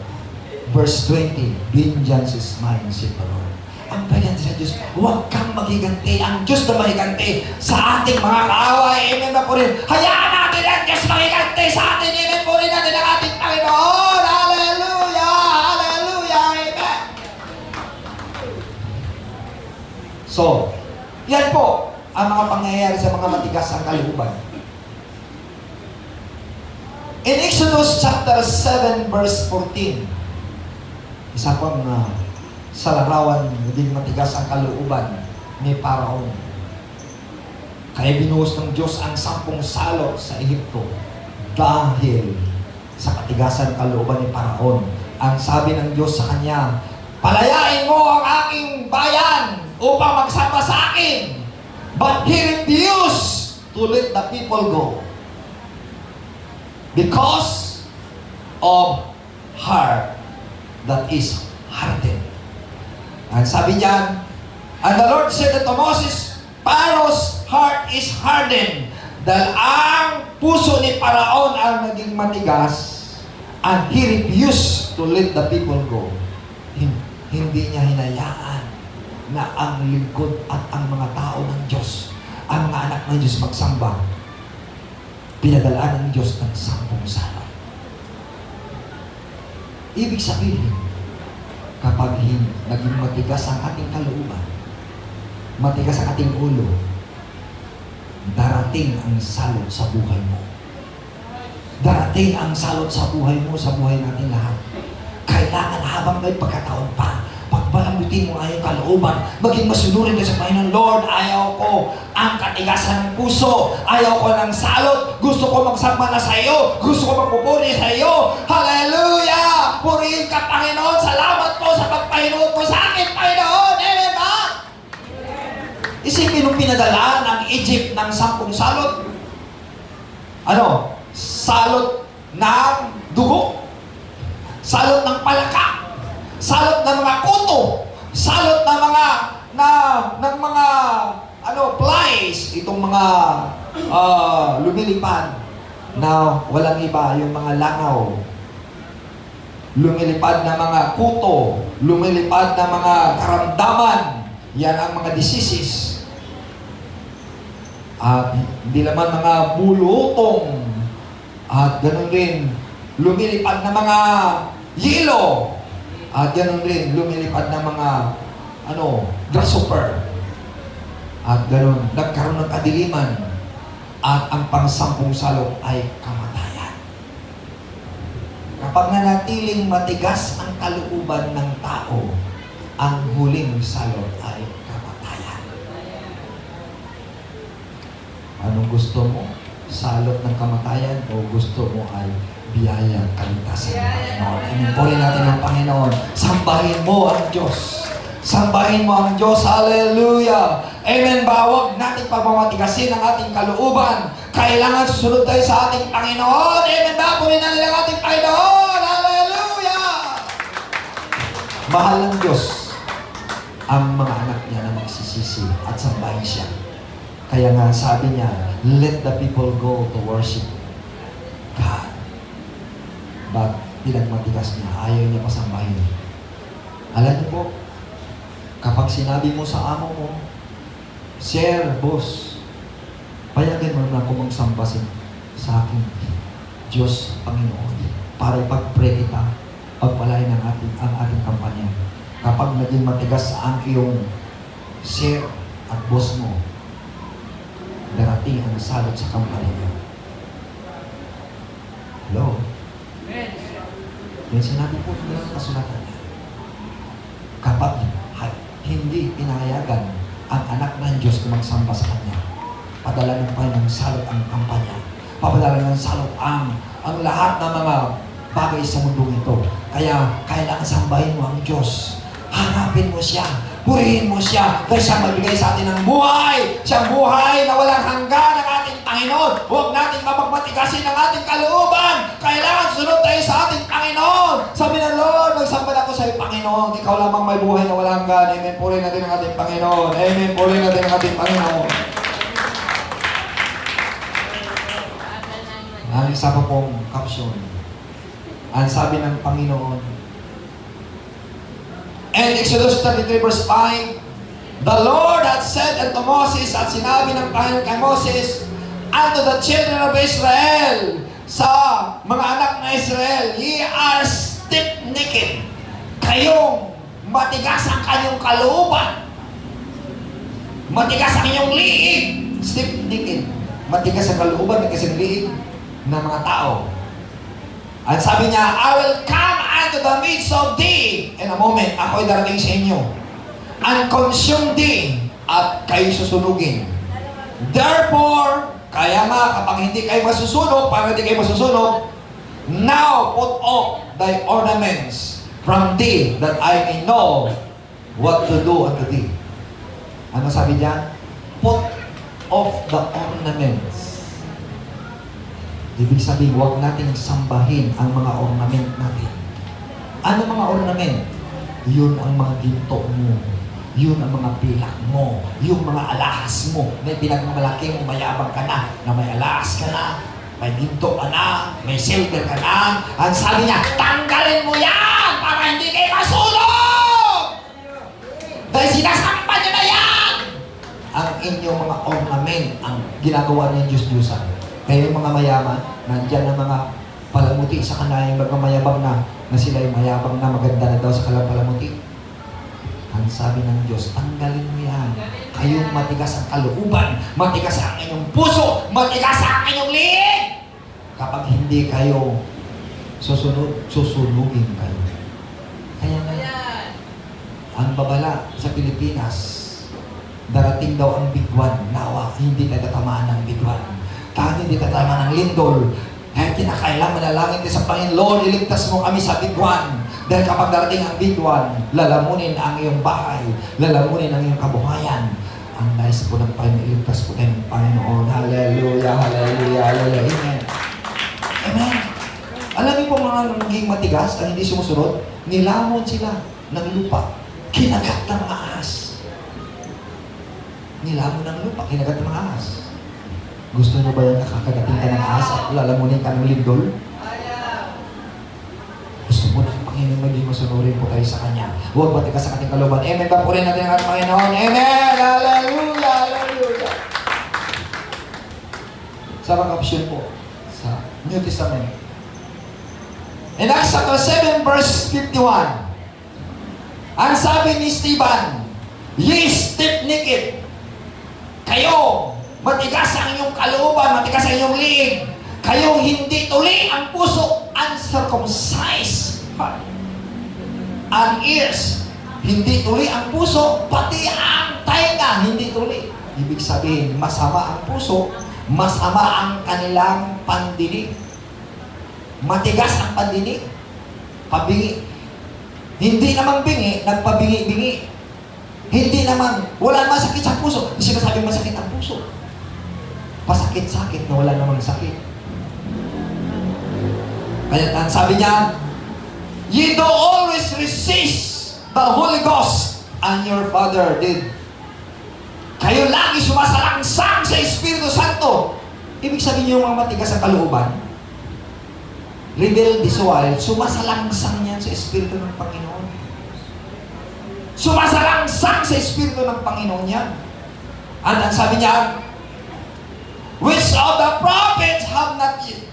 verse 20, vengeance is mine, said the Lord. Ang pagiganti sa Diyos, huwag kang magiganti. Ang Diyos na magiganti sa ating mga kaaway. Amen na po rin. Hayaan natin ang Diyos magiganti sa atin. Amen po rin natin ang ating Panginoon. Hallelujah! Hallelujah! Amen! So, yan po ang mga pangyayari sa mga matigas ang kalooban. In Exodus chapter 7 verse 14, isa pang sa larawan din matigas ang kalooban ni Paraon. Kaya binuhos ng Diyos ang 10 salot sa Ehipto dahil sa katigasan ng kalooban ni Paraon. Ang sabi ng Diyos sa kanya, palayain mo ang aking bayan upang magsama sa akin. But he refused to let the people go because of heart that is hardened. Ang sabi diyan, and the Lord said to Moses, Pharaoh's heart is hardened. Dahil ang puso ni Paraon ang naging matigas, and he refused to let the people go. Hindi niya hinayaan na ang lingkod at ang mga tao ng Diyos, ang mga anak ng Diyos magsamba. Pinadalaan ng Diyos ng 10 salot. Ibig sabihin, kapag naging matigas ang ating kalooban, matigas ang ating ulo, darating ang salot sa buhay mo. Darating ang salot sa buhay mo, sa buhay natin lahat. Kailangan habang may pagkataon pa, pagbalambutin mo ang iyong kalooban, maging masunurin ka sa Panginoon. Lord, ayaw ko ang katigasan ng puso. Ayaw ko ng salot. Gusto ko magsama na sa iyo. Gusto ko magpupuri sa iyo. Hallelujah! Purihin ka, Panginoon. Salamat po sa pagpahinood mo sa akin, Panginoon. Amen ba? Isipin nung pinadala ng Egypt ng 10 salot. Ano? Salot ng dugo. Salot ng palaka. Salot ng mga kuto, salot ng mga flies, itong mga lumilipad na walang iba, yung mga langaw, lumilipad na mga kuto, lumilipad na mga karamdaman, yan ang mga diseases. At hindi naman mga bulutong, at ganun rin, lumilipad na mga yelo, at ganoon rin, lumilipad ng mga grasshopper. At ganoon, nagkaroon ng kadiliman. At ang pang-10 salot ay kamatayan. Kapag nanatiling matigas ang kalooban ng tao, ang huling salot ay kamatayan. Anong gusto mo? Salot ng kamatayan o gusto mo ay biyaya, kaligtasan ng Panginoon. Amen. Puri natin ang Panginoon. Sambahin mo ang Diyos. Sambahin mo ang Diyos. Hallelujah. Amen ba? Huwag natin pagmamatigasin ang ating kalooban. Kailangan susunod tayo sa ating Panginoon. Amen ba? Puri natin ang ating Panginoon. Hallelujah. Mahal ng Diyos ang mga anak niya na magsisisi at sambahin siya. Kaya nga sabi niya, let the people go to worship God. But pinagmatigas niya, ayaw niya pasambahin. Alam niyo po, kapag sinabi mo sa amo mo, Sir, boss, payagan mo na ako magsamba sa aking Diyos, Panginoon, para ipag-pray kita, pagpalain ang ating kampanya. Kapag naging matigas ang iyong Sir at boss mo, darating ang salot sa kampanya niya. Hello? Yan sinabi po ng kasulatan niya. Kapag hindi pinahayagan ang anak ng Diyos na magsamba sa Kanya, padala ng Panginoon ng salot ang kampanya. Papadala ng salot ang lahat ng mga bagay sa mundong ito. Kaya kailangan sambahin mo ang Diyos. Hanapin mo siya. Purihin mo siya. Dahil siya magbigay sa atin ng buhay. Siyang buhay na walang hanggan ng ating Panginoon. Huwag natin mapagmatigasin ang ating kalooban. Kailangan sunod tayo sa ating Panginoon. Sabi ng Lord, nagsambal ako sa iyo, Panginoon. Ikaw lamang may buhay na walang hanggan. Amen. Purihin natin ang ating Panginoon. Amen. Purihin natin ang ating Panginoon. Ang isa pa pong caption. Ang sabi ng Panginoon, and Exodus 33 verse 5, the Lord had said unto Moses, at sinabi ng Panginoon kay Moses, unto the children of Israel, sa mga anak na Israel, ye are stiff-necked. Kayong matigas ang kanyong kalooban. Matigas ang inyong liig. Stiff-necked. Matigas ang kalooban, matigas ang liig ng mga tao. At sabi niya, I will come unto the midst of thee. In a moment, ako'y darating sa inyo. And consume thee, at kayo susunugin. Therefore, kaya nga, kapag hindi kayo masusunog, para hindi kayo masusunog, now put off thy ornaments from thee, that I may know what to do unto thee. Ano sabi diyan? Put off the ornaments. Ibig sabihin, huwag nating sambahin ang mga ornament natin. Ano mga ornament? Yun ang mga ginto mo. Yun ang mga pilak mo. Yung mga alahas mo. May pinagmamalaki mo, mayabang ka na may alahas ka na, may ginto ka na, may silver ka na. Ang sabi niya, tanggalin mo yan para hindi kayo masunog! Dahil sinasamba niyo na yan! Ang inyong mga ornament, ang ginagawa niyo Diyos-Diyosan. Kaya yung mga mayaman, nandyan ang mga palamuti sa kanayang magmamayabang na sila yung mayabang na maganda na daw sa kalang palamuti. Ang sabi ng Diyos, tanggalin mo yan. Kayong matigas ang kalooban, matigas ang inyong puso, matigas ang inyong liig. Kapag hindi kayo susunugin kayo. Kaya nga, ang babala sa Pilipinas, darating daw ang bigwan, nawa, hindi tayo tatamaan ng bigwan. Kahit hindi tatama ng lindol, kaya kinakailangan manalangin tayo sa Panginoon, Lord, iligtas mo kami sa bigwan. Dahil kapag darating ang bigwan, lalamunin ang iyong bahay, lalamunin ang iyong kabuhayan. Ang nais po ng Panginoon, iligtas po tayo ng Panginoon. Hallelujah, hallelujah, hallelujah. Amen. Amen. Alam niyo po mga naging matigas, ang hindi sumusunod, nilamon sila ng lupa, kinagat ng mga ahas. Nilamon ng lupa, kinagat ng mga ahas. Gusto nyo ba yan nakakagating ka ng ahas at lalamunin ka ng lindol? Gusto mo ng Panginoon maging masunurin po tayo sa Kanya. Huwag matigas sa ating kalooban. Amen. Papurin natin ang ating Panginoon. Amen. Hallelujah. Hallelujah. Sa mga option po sa New Testament. In Acts 7 verse 51, ang sabi ni Stephen, ye stiff-necked, kayo, matigas ang inyong kalooban, matigas ang inyong liig. Kayong hindi tuli ang puso, uncircumcised heart. Ang ears, hindi tuli ang puso, pati ang tainga, hindi tuli. Ibig sabihin, masama ang puso, masama ang kanilang pandinig. Matigas ang pandinig. Pabingi. Hindi naman bingi, nagpabingi-bingi. Hindi naman, wala naman sakit sa puso. Hindi sinasabing masakit ang puso. Pasakit-sakit na wala namang sakit. Kaya sabi niya, ye do always resist the Holy Ghost, and your Father did. Kayo lagi sumasalangsang sa Espiritu Santo. Ibig sabihin yung mga matigas sa kalooban, rebel disloyal, sumasalangsang yan sa Espiritu ng Panginoon. Sumasalangsang sa Espiritu ng Panginoon yan. At ang sabi niya, which of the prophets have not yet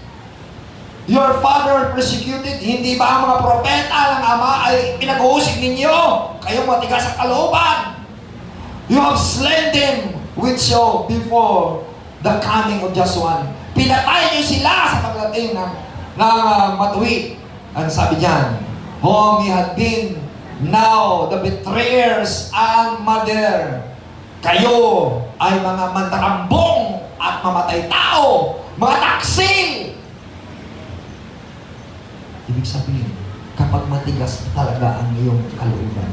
your father persecuted? Hindi ba ang mga propeta ng Ama ay pinag-uusig ninyo? Kayong matigas sa kalooban. You have slain them with you before the coming of just one. Pinatay niyo sila sa pagdating ng matuwid. Ang sabi diyan, whom ye had been now the betrayers and murder. Kayo ay mga mandarambong at mamatay tao, mga taksil. Ibig sabihin, kapag matigas talaga ang iyong kalooban,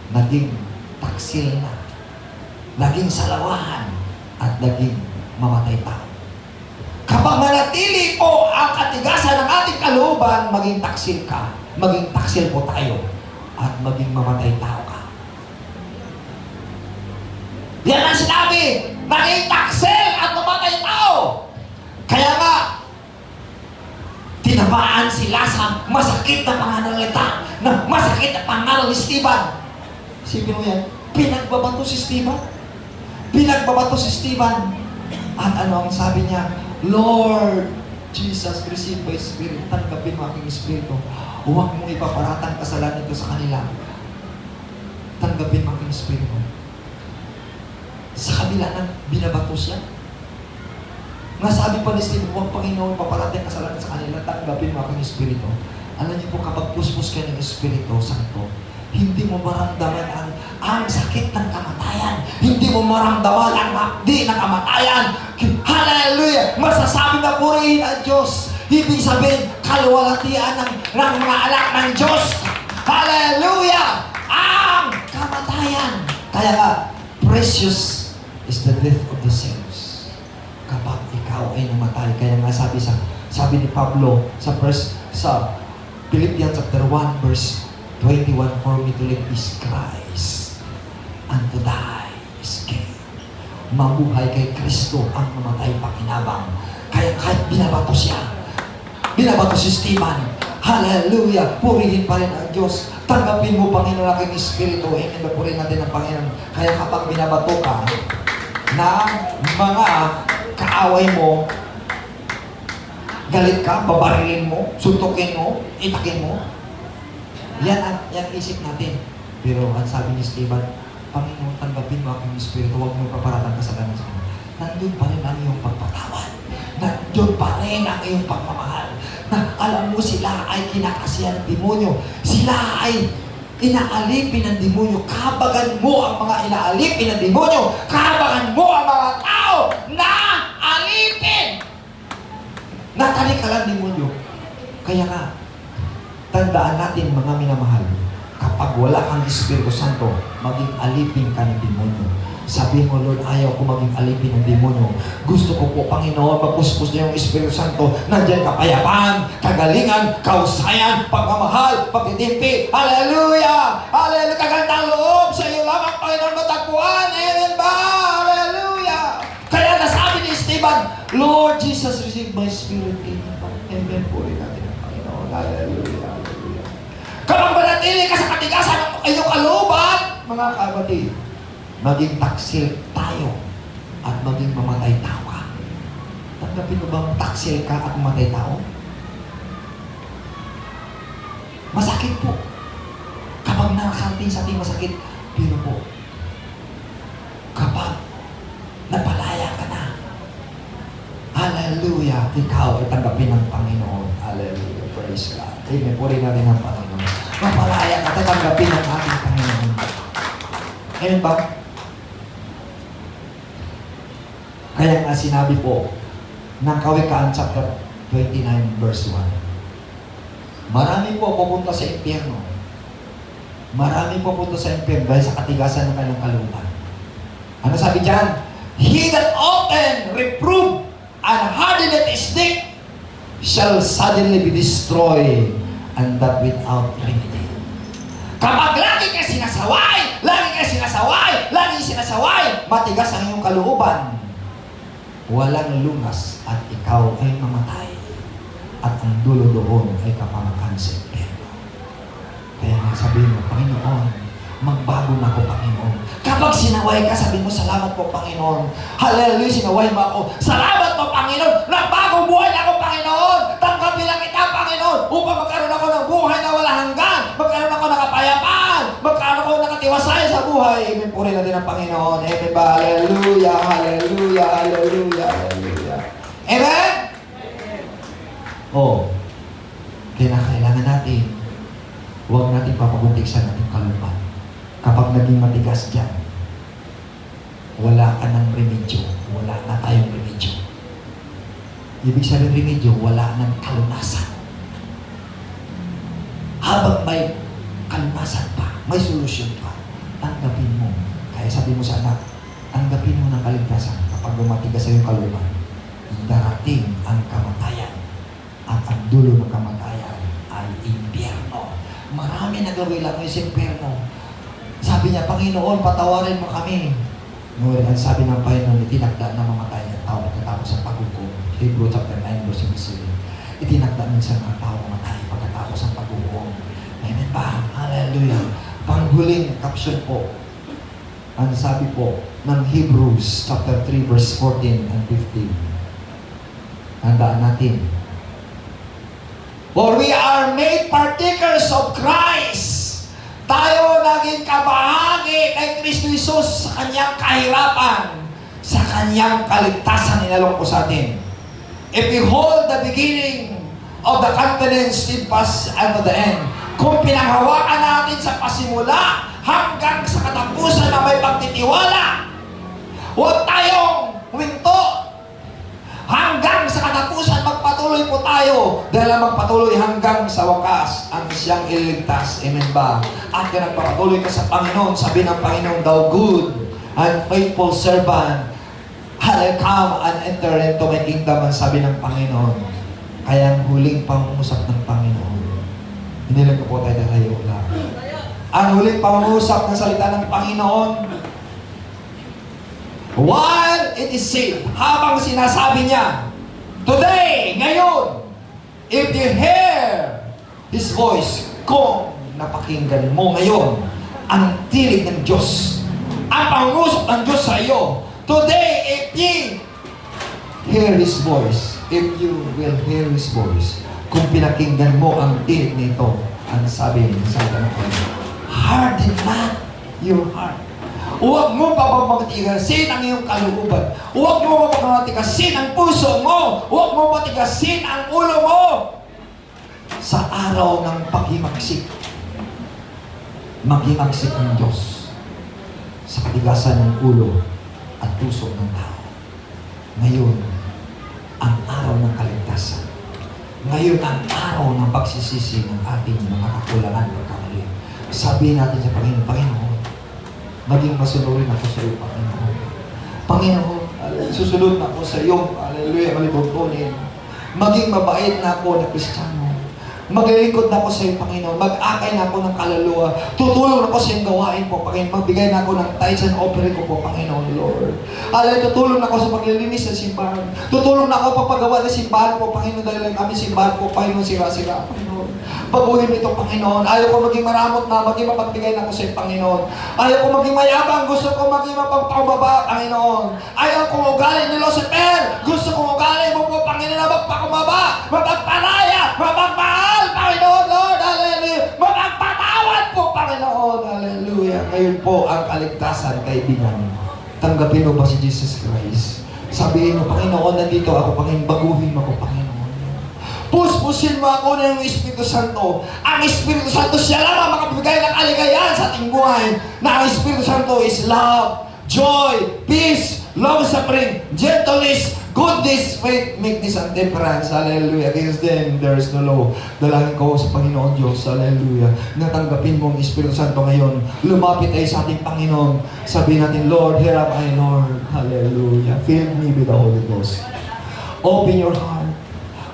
naging taksil na, naging salawahan, at naging mamatay tao. Kapag manatili po ang katigasan ng ating kalooban, maging taksil ka, maging taksil po tayo, at maging mamatay tao ka. Yan ang sinabi, maging taksil at mamatay tao. Kaya nga, tinamaan sila sa masakit na panganalita, na masakit na pangaral ni Stephen. Isipin mo yan, pinagbabato si Stephen. Pinagbabato si Stephen. At ano ang sabi niya? Lord Jesus, receive my spirit. Tanggapin mo aking espiritu. Huwag mong ipaparatang kasalanan ito sa kanila. Tanggapin mo aking espiritu. Sa kabila ng binabato siya, nasabi pa ni Stephen, huwag Panginoon paparating kasalanan sa kanila, tanggapin mo aking espiritu. Alam niyo po, kapag puspos kayo ng Espiritu Santo, hindi mo maramdaman ang sakit ng kamatayan. Hindi mo maramdaman ang hapdi ng kamatayan. Hallelujah! Masasabi na purihin ang Diyos. Ibig sabihin, kaluwalhatian ng mga anak ng Diyos. Hallelujah! Ang kamatayan. Kaya nga, precious is the death of the saints. Kapag ikaw ay namatay, kaya nga sabi ni Pablo sa Philippians chapter 1 verse 21, for me to live is Christ, and to die is gain. Mabuhay kay Kristo ang mamatay pakinabang. Kaya kahit binabato siya, binabato si Stephen, hallelujah, purihin pa rin ang Diyos. Tanggapin mo, Panginoon, aking Espiritu. Amen, purihin natin ang Panginoon. Kaya kapag binabato ka na mga kaaway mo, galit ka, babarilin mo, suntukin mo, itakin mo, yan isip natin. Pero ang sabi ni Stephen, Panginoon, tanggapin mo aking Espiritu, huwag mo paparatang kasalanan sa kanila. Nandun pa rin ang iyong pagpatawad. Nandun pa rin ang iyong pagmamahal. Na alam mo, sila ay kinakasihan ng demonyo. Sila ay inaalipin ng demonyo. Kabagan mo ang mga inaalipin ng demonyo. Kabagan mo ang mga tao na alipin. Natalikalan demonyo. Kaya nga, tandaan natin, mga minamahal, kapag wala kang Espiritu Santo, maging alipin ka ng demonyo. Sabi mo, Lord, ayaw ko maging alipin ng demonyo. Gusto ko po, Panginoon, mapuspos niyo yung Espiritu Santo. Nandiyan kapayapaan, kagalingan, kausayan, pagmamahal, pagtitimpi. Hallelujah! Hallelujah! Kagandang loob sa iyo lamang, Panginoon, matagpuan. Amen ba? Hallelujah! Kaya nasabi ni Stephen, Lord Jesus, receive my spirit. Amen po rin natin ang Panginoon. Hallelujah! Hallelujah! Kapag manatili ka sa katigasan ng iyong kalooban, mga kapatid, maging taksil tayo at maging mamatay tao ka. Tanggapin mo bang taksil ka at mamatay tao? Masakit po. Kapag nakakarating sa ating masakit, pero po, kapag napalaya ka na, hallelujah, ikaw ay tanggapin ng Panginoon. Hallelujah, praise God. Amen, puri natin ang Panginoon. Mapalaya ka, tatanggapin ng ating Panginoon. Amen ba? Kaya nga sinabi po ng Kawikaan chapter 29 verse 1, Marami po pupunta sa impyerno. Marami po pupunta sa impyerno dahil sa katigasan ng kanilang kalooban. Ano sabi dyan? He that often reprove and hardeneth his neck shall suddenly be destroyed, and that without remedy. Kapag lagi kayo sinasaway, matigas ang iyong kalooban, walang lunas at ikaw ay mamatay. At ang dulo doon ay kapamakan sa impyerno. Kaya nga sabihin mo, Panginoon, magbago na ako, Panginoon. Kapag sinaway ka, sabi mo, salamat po, Panginoon. Hallelujah, sinaway mo ako. Salamat po, Panginoon. Nagbagong buhay na ako, Panginoon. Tanggapin lang kita, Panginoon, upang magkaroon ako ng buhay na wala hanggan. Magkaroon ako ng kapayapaan. Magkaroon ako ng katiwasay sa buhay. Amen po rin natin ang Panginoon. Amen ba? Hallelujah, hallelujah, hallelujah, hallelujah. Amen? Oh, kailangan natin, huwag natin papaguntiksan natin kalooban. Kapag naging matigas dyan, wala ka ng remedyo. Wala na tayong remedyo. Ibig sabihin remedyo, wala ng kalunasan. Habang may kalunasan pa, may solusyon pa, tanggapin mo. Kaya sabi mo sa anak, tanggapin mo ng kaligtasan. Kapag matigas sa iyong kalooban, darating ang kamatayan. At ang dulo ng kamatayan ay impyerno. Marami nagawin lang sa impyerno. Sabi niya, Panginoon, patawarin mo kami. Ngunit ang sabi ng Panginoon, itinakda na mamatay ng tao pagkatapos ng paghukom. Hebrew chapter 9, verse 17. Itinakda minsan ang tao mamatay pagkatapos ng paghukom. Amen ba? Hallelujah. Panghuling caption po, ang sabi po ng Hebrews chapter 3, verse 14 and 15. Handaan natin. For we are made partakers of Christ. Tayo naging kabahagi kay Kristo Jesus sa kanyang kahirapan, sa kanyang kaligtasan inalok po sa atin. If we hold the beginning of the confidence steadfast unto the end, kung pinanghawakan natin sa pasimula hanggang sa katapusan na may pagtitiwala, huwag tayong huminto. Hanggang sa katapusan, magpatuloy po tayo dahil magpatuloy hanggang sa wakas ang siyang ililigtas. Amen ba? At kung nagpapatuloy ka sa Panginoon, sabi ng Panginoon, thou good and faithful servant, I'll come and enter into my kingdom, ang sabi ng Panginoon. Kaya ang huling pangungusap ng Panginoon, hinilang ko po tayo lang. Ang huling pangungusap ng salita ng Panginoon, while it is said, habang sinasabi niya, today, ngayon, if you hear His voice, kung napakinggan mo ngayon ang tinig ng Diyos, ang pangungusap ng Diyos sa iyo, today, if ye hear His voice, if you will hear His voice, kung pinakinggan mo ang tinig nito, ang sabi ng salita ng Panginoon, harden not your heart. Huwag mo papamatigasin ang iyong kalooban. Huwag mo papamatigasin ang puso mo. Huwag mo patigasin ang ulo mo. Sa araw ng paghimagsik, maghimagsik ang Diyos sa katigasan ng ulo at puso ng tao. Ngayon, ang araw ng kaligtasan. Ngayon, ang araw ng pagsisisi ng ating mga kakulangan at kamali. Sabihin natin sa Panginoon, Panginoon, maging masunurin ako sa iyo, Panginoon. Panginoon, susunod na ako sa iyo, hallelujah, malibutunin. Maging mabait na ako na Kristiyano. Maglilingkod na ako sa iyo, Panginoon. Mag-akay na ako ng kaluluwa. Tutulong ako sa iyong gawain po, Panginoon. Magbigay na ako ng tithes and offering ko po, Panginoon, Lord. Hallelujah, tutulong na ako sa paglilinis ng simbahan. Tutulong na ako pagpagawa ng simbahan po, Panginoon, dahil ang aming simbahan po, Panginoon, sira-sira, Panginoon. Baguhin mo ito, Panginoon. Ayaw ko maging maramot na, maging mapagbigay na ako sa iyo, Panginoon. Ayaw ko maging mayabang, gusto ko maging mapagpababa, Panginoon. Ayaw ko ugali ni Lucifer. Gusto ko ugali mo po, Panginoon, na magpakumaba, mapagpanaya, mapagmahal, Panginoon, Lord, hallelujah. Mapagpatawad po, Panginoon, hallelujah. Ngayon po, ang kaligtasan, kaibigan. Tanggapin mo ba si Jesus Christ? Sabihin mo, Panginoon, nandito ako, Panginoon, baguhin mo ako, Panginoon. Puspusin mo ako ng Espiritu Santo. Ang Espiritu Santo siya lang ang makabigay ng kaligayahan sa ating buhay. Na ang Espiritu Santo is love, joy, peace, long-suffering, gentleness, goodness, faith, meekness, and temperance. Hallelujah. Against them, there is no law. Dalangin ko sa Panginoon Diyos. Hallelujah. Natanggapin mo ang Espiritu Santo ngayon. Lumapit tayo sa ating Panginoon. Sabihin natin, Lord, here am I, Lord. Hallelujah. Fill me with the Holy Ghost. Open your heart.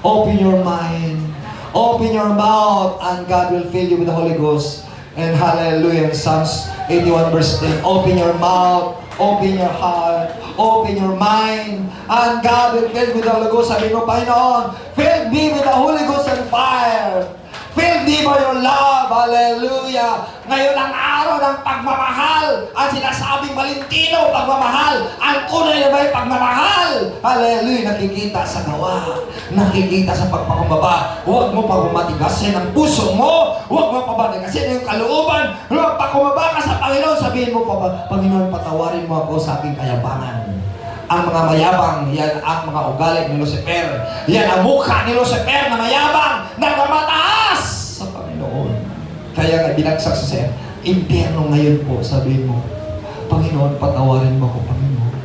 Open your mind. Open your mouth, and God will fill you with the Holy Ghost. And hallelujah. Psalms 81 verse 10. Open your mouth. Open your heart. Open your mind. And God will fill you with the Holy Ghost. Sabi mo, Panginoon, fill me with the Holy Ghost and fire. Fill me by your love. Hallelujah. Ngayon ang araw ng pagmamahal. Ang sinasabing Valentino, pagmamahal. Ang tunay na may pagmamahal. Hallelujah. Nakikita sa gawa. Nakikita sa pagpakumbaba. Huwag mo pagmamatigasin ang puso mo. Huwag mo pabatigasin ang kalooban. Huwag pakumaba ka sa Panginoon. Sabihin mo, Panginoon, patawarin mo ako sa aking kayabangan. Ang mga mayabang, yan ang mga ugali ni Lucifer. Yan ang mukha ni Lucifer na mayabang, nagmamataas sa Panginoon. Kaya nga binagsak sa impyerno ngayon po, sabihin mo, Panginoon, patawarin mo ako, Panginoon.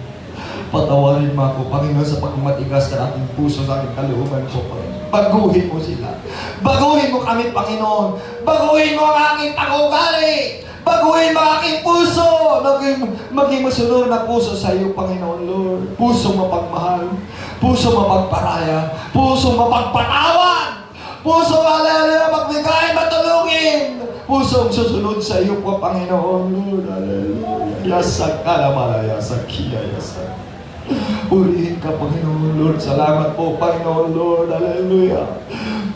Patawarin mo ako, Panginoon, sa pagmatigas ng aking puso, sa aking kalooban ko, Panginoon. Baguhin mo sila. Baguhin mo kami, Panginoon. Baguhin mo ang aking pag-ugali. Baguhin mo aking puso. Maging masunod na puso sa iyo, Panginoon Lord. Puso mapagmahal. Puso mapagparaya. Puso mapagpatawad. Puso, hallelujah, magbigay, matulungin. Pusong susunod sa iyo po, Panginoon Lord. Hallelujah. Yasak ka naman, yasak kiya, yasak. Purihin ka, Panginoon Lord. Salamat po, Panginoon Lord. Hallelujah.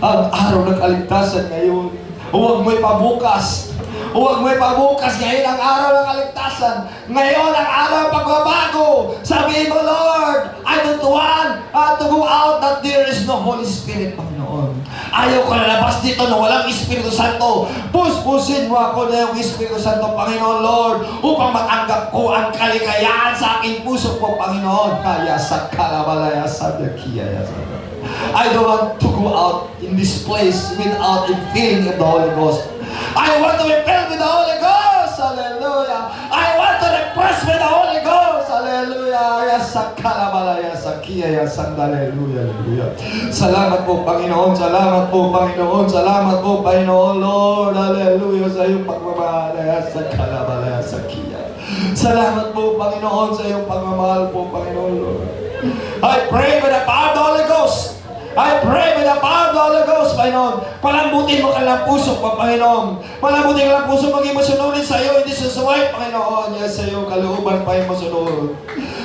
Ang araw ng kaligtasan ngayon, huwag mo ipabukas. Huwag mo ipabukas. Ngayon ang araw ng kaligtasan. Ngayon ang araw ng pagbabago. Sabihin mo, Lord, I don't want to go out that there is no Holy Spirit, Panginoon. Ayaw ko lalabas dito na walang Espiritu Santo. Puspusin mo ako na yung Espiritu Santo, Panginoon, Lord, upang matanggap ko ang kaligayahan sa aking puso po, Panginoon. Kaya sa kalabalaya sa dakiya. I don't want to go out in this place without a feeling of the Holy Ghost. I want to be filled with the Holy Ghost. Hallelujah. I want to refresh with the Holy Ghost. Hallelujah. Yasakalabalaya sakiya yasandaleluya. Hallelujah. Salamat po, Panginoon. Salamat po, Panginoon. Salamat po, Panginoon, Lord. Hallelujah. Sa iyong pagmamahal. Yasakalabalaya sakiya. Salamat po, Panginoon, sa iyong pagmamahal po, Panginoon, Lord. I pray with the power of the Holy Ghost. I pray with the power of the Holy Ghost, Panginoon. Palambutin mo kanilang puso, Panginoon. Palambutin kanilang puso, maging masunurin sa iyo. Hindi susuway, Panginoon. Yes, sa iyong kalooban pa yung masunod.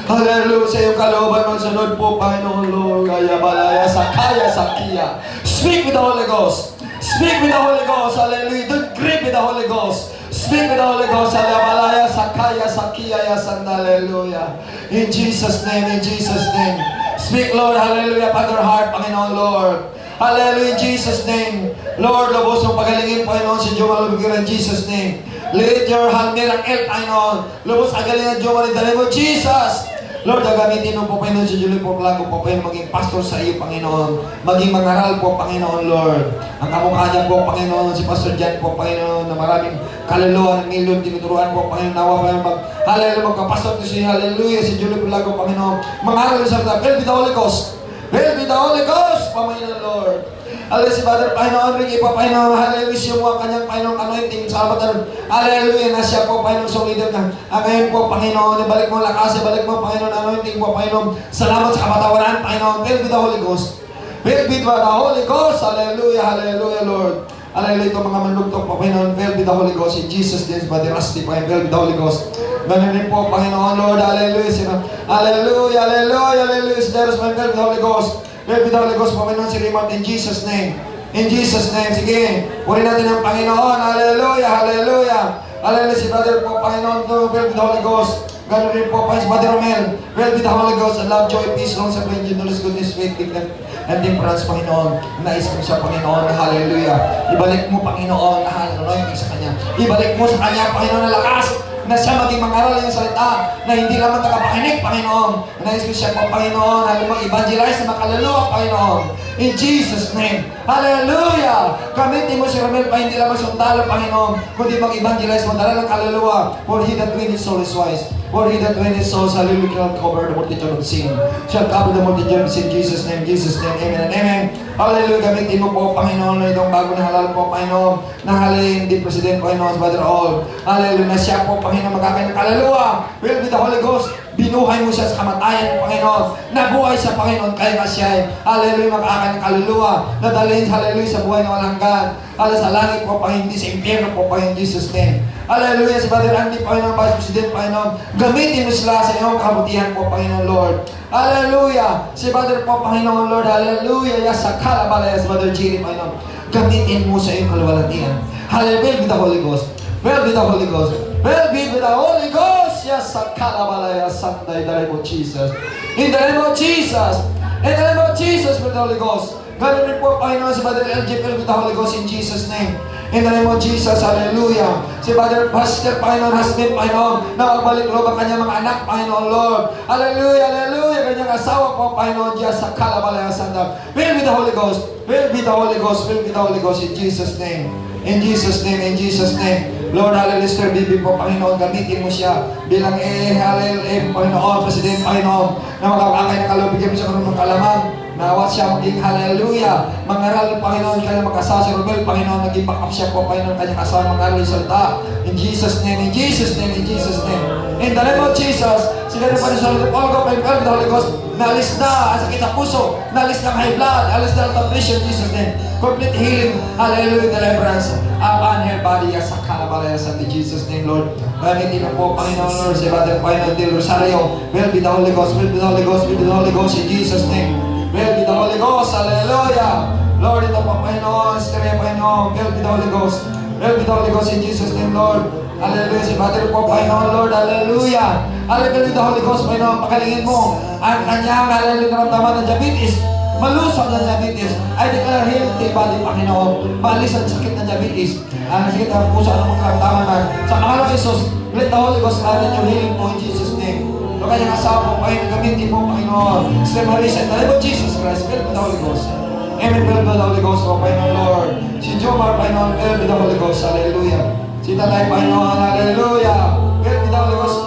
Hallelujah, sa iyong kalooban masunod po, Panginoon, Lord. Kaya balaya, sakaya, sakiya. Speak with the Holy Ghost. Speak with the Holy Ghost. Hallelujah. Don't grieve with the Holy Ghost. Speak with the Holy Ghost. Hallelujah, sakaya, sakiya, hallelujah. In Jesus' name, in Jesus' name. Speak, Lord, hallelujah, Father heart, Panginoon, Lord. Hallelujah, in Jesus' name. Lord, lubos mong pagalingin, Panginoon, si Joma Lubigira, in Jesus' name. Let your hand miracle, Panginoon. Lubos pagalingin, Joma, in the name of Jesus. Lord, gagamitin mo po, Panginoon, si Julie po, Plago po, Panginoon, maging pastor sa iyo, Panginoon. Maging mag-aral po, Panginoon, Lord. Ang kamukha niya po, Panginoon, si Pastor Jan po, Panginoon, na maraming kaluluwa ng milyon, tinuturuan po, Panginoon, nawa, Panginoon, hallelujah, magkapastor ko si hallelujah, si Julie Plago, Panginoon. Mag-aral sa mga, fill with the Holy Ghost. Fill with the Holy Ghost, Panginoon, Lord. Hallelujah, si Father, Panginoon, Ricky po, Panginoon, hallelujah, siya mo ang kanyang, Panginoon, anointing, salamat na, hallelujah, na siya po, Panginoon, sa leader na, ngayon po, Panginoon, ibalik mo lakas, ibalik mo, Panginoon, anointing po, Panginoon, salamat sa kapatawaran, Panginoon, fill with the Holy Ghost, fill with the Holy Ghost, hallelujah, hallelujah, Lord, hallelujah, itong mga manlugtong po, Panginoon, fill with the Holy Ghost, in Jesus' name, Body Rusty, Panginoon, fill with the Holy Ghost, ganun din po, Panginoon, Lord, hallelujah, hallelujah, hallelujah, hallelujah, there's my fill with the Holy Ghost, fill with the Holy Ghost, Panginoon, si Raymond, in Jesus' name. In Jesus' name, sige. Puri natin ang Panginoon. Hallelujah, hallelujah. Hallelujah, si Brother po, Panginoon, to fill with the Holy Ghost. Gano'n rin po, si Brother Romel, fill with the Holy Ghost, and love, joy, peace, long suffering, gentleness, goodness, faith, and temperance, Panginoon. Nais mo siya, Panginoon. Hallelujah. Ibalik mo, Panginoon, na anointing sa Kanya. Ibalik mo sa Kanya, Panginoon, na lakas, na siya maging mangaral yung salita, na hindi lamang tagapakinig, Panginoon. Nais mo siya po, Panginoon, alam mo, evangelize na makaluluwa, Panginoon. In Jesus' name. Hallelujah! Gamitin mo si Romel pa hindi lamang sundalo, Panginoon, kundi mag-evangelize mo, dala ng kaluluwa. For he that winneth soul is wise. For he that winneth souls, hallelujah, cannot cover the multitude of sin. Shall cover the multitude of sin. Jesus' name, amen and amen. Hallelujah, gamitin mo po, Panginoon, na itong bago na halal po, Panginoon, na halin, di President, Panginoon, Brother All. Hallelujah, na siya po, Panginoon, magkakain ng kaluluwa. Will be the Holy Ghost. Binuhay mo siya sa kamatayan, Panginoon. Nabuhay sa Panginoon, kaya nga siya, hallelujah, makakain ng kaluluwa. Nadalhin, hallelujah, sa buhay na walang hanggan. Hallelujah, sa langit po, Panginoon, hindi sa impyerno po, Panginoon, Jesus' name. Hallelujah, sa Brother Andy, Panginoon, Vice President, Panginoon, gamitin mo sila sa iyong kabutihan po, Panginoon, Lord. Hallelujah, si Brother po, Panginoon, Lord, hallelujah, sa kalabalaya, sa Brother Jerry, Panginoon, gamitin mo sa iyong kaluwalhatian. Hallelujah, with the Holy Ghost. Well, with the Holy Ghost. Well, be with the Holy Ghost. Yes, sa kalabalaya, Sunday, in the name of Jesus. In the name of Jesus. In the name of Jesus, with the Holy Ghost. Ganun rin po, Panginoon, si Brother LJ, with the Holy Ghost in Jesus' name. In the name of Jesus, hallelujah. Si Brother Pastor, Panginoon, husband, Panginoon, na magbalik loob ang kanyang mga anak, Panginoon, Lord. Hallelujah, hallelujah. Kanyang asawa po, Panginoon, Diyos sa kalabalaya, Sanda. Fill with the Holy Ghost. Fill with the Holy Ghost. Fill with the Holy Ghost in Jesus' name. In Jesus' name, in Jesus' name. Lord, hallelujah, Sir Bibi po, Panginoon, gamitin mo siya bilang hallelujah, Panginoon, President, Panginoon, na makakakay ng kaloob, bigyan mo siya karoon ng kalamang, nawat siya maging hallelujah, mangaral, Panginoon, kaya mag-asawa si Romel, Panginoon, naging back up siya po, Panginoon, kanyang asawa, mangaral yung salita, in Jesus' name, in Jesus' name, in Jesus' name. In the name of Jesus, sila rin pa rin sa Olgo, Panginoon, the Holy Ghost, naalis na ang sakit sa puso, naalis na ang high blood, naalis na ang depression, Jesus' name. Complete healing, hallelujah, deliverance, upon her body, sa kalabalaya, sa Jesus' name, Lord. Gamitin na po, Panginoon, Lord, si Brother, Panginoon, Del Rosario, will be the Holy Ghost, will be the Holy Ghost, will be the Holy Ghost, in Jesus' name. Will be the Holy Ghost, hallelujah. Lord, ito po, Panginoon, Stereo, Panginoon, will be the Holy Ghost, will be the Holy Ghost, in Jesus' name, Lord. Hallelujah, si Brother po, Panginoon, Lord, hallelujah. Hallelujah, the Holy Ghost, Panginoon, pakalingin mo ang kanyang, hallelujah, naramdaman ng diabetes. Malusog ng diabetes. I declare healthy body, Panginoon. Maalis ang sakit ng diabetes. Ang sakit ng puso, anong magkaramdaman na. Sa pangalan ng Jesus, let the Holy Ghost natin yung healing mo in Jesus' name. Yung kanyang asawa mo, Panginoon, gamitin mo, Panginoon. Sister Marisa, in the name of Jesus Christ, fill with the Holy Ghost. Amen, fill with the Holy Ghost, O Panginoon, Lord. Si Jomar, Panginoon, fill with the Holy Ghost. Hallelujah. Si Tatay, Panginoon, hallelujah. Fill with the Holy Ghost.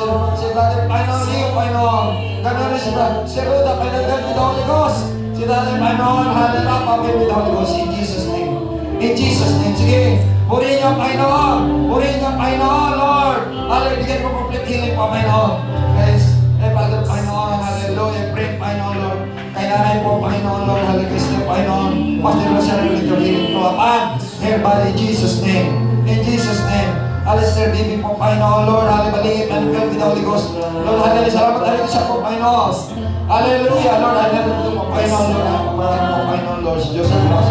Si Brother, Panginoon, Leo, Panginoon. Ganun rin si Ruda, Panginoon, fill with the Holy Ghost. Si Tatay, Panginoon, hallelujah, fill with the Holy Ghost. In Jesus' name. In Jesus' name. Sige, purihin niyo, Panginoon. Purihin niyo, Panginoon, Lord. Hallelujah, bigyan mo complete healing po, Panginoon. Guys, Father, Panginoon, hallelujah, pray, Panginoon, Lord. Kay nanay po, Panginoon, Lord, hallelujah, Panginoon. Pastor Rosario, let your healing flow upon her body, in Jesus' name. In Jesus' name. Alistair, baby po, Panginoon, Lord, hallelujah, and fill with the Holy Ghost. Lord, hallelujah, salamat, hallelujah siya po, Panginoon. Hallelujah, Lord, hallelujah po, Panginoon, Lord, hallelujah po, Panginoon, Lord, si Diyos ang Diyos.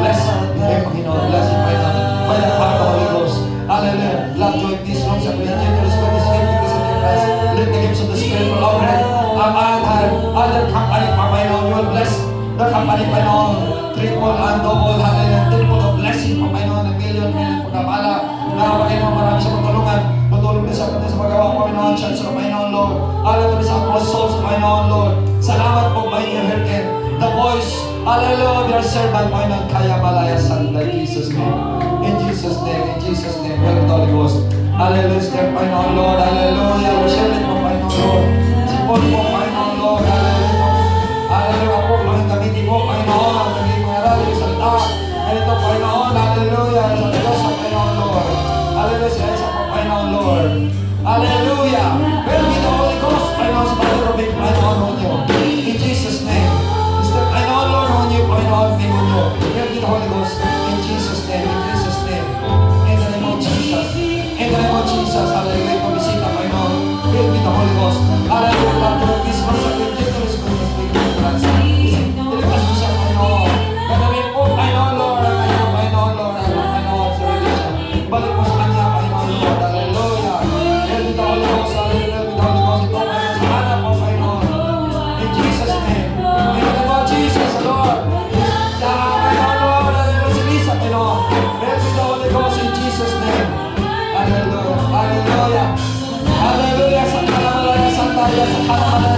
Bless him, Panginoon, bless him, Panginoon. By the power of the Holy Ghost. Hallelujah. Love, joy, peace, long suffering, gentleness, goodness, faith, weakness, and Christ. Let the gifts of the Spirit will overhead. Other company, Panginoon, you will bless the company, Panginoon. Triple and double, hallelujah. Triple of blessing, Panginoon, a million pagkapala. Panginoon, marami sa pagtulungan. Patulong din sa atin sa paggawa, Panginoon, church sa Panginoon, Lord. Hallelujah, sa mga souls, Panginoon, Lord. Salamat po, Panginoon, hearken. The voice, hallelujah, of your servant, Panginoon, kaya malaya sa Jesus' name. In Jesus' name, in Jesus' name, welcome the Holy Ghost. Hallelujah, step, Panginoon, Lord, hallelujah. Rochelle po, Panginoon, Lord. Si Paul po, Panginoon, Lord, hallelujah. Hallelujah po, Panginoon, gamitin po, Panginoon, naging mga aral, yung salita. Ganito, Panginoon, hallelujah, sa Diyos, sa Panginoon, Lord. Hallelujah, sa isa po, Panginoon, Lord. Hallelujah. Well, with the Holy Ghost, Panginoon, sa Panginoon, Robin, Panginoon, Honyo. In Jesus' name. Step, Panginoon, Lord, Honyo, Panginoon, Honyo. Well, with the Holy Ghost, in Jesus' name, in Jesus' name. In the name of Jesus. In the name of Jesus, hallelujah, pabisita, Panginoon. Well, with the Holy Ghost. Hallelujah, Lord, peace, mercy, gentleness, goodness, faithfulness, ilipas mo siya, Panginoon. Gagawin po, Panginoon, Lord, ang kanya, Panginoon, Lord, ang Panginoon, sa religion. Balik mo sa kanya, Panginoon, Lord, hallelujah. Well, with the Holy Ghost, hallelujah, with the Holy Ghost, ito, Panginoon, sa hanap po, Panginoon. In Jesus' name. In the name of Jesus, Lord. Sa Panginoon, Lord, hallelujah, si Lisa, Panginoon. Well, with the Holy Ghost, in Jesus' name. Hallelujah, hallelujah. Hallelujah, sa kalamalaya, sa tayo, sa kalamalaya.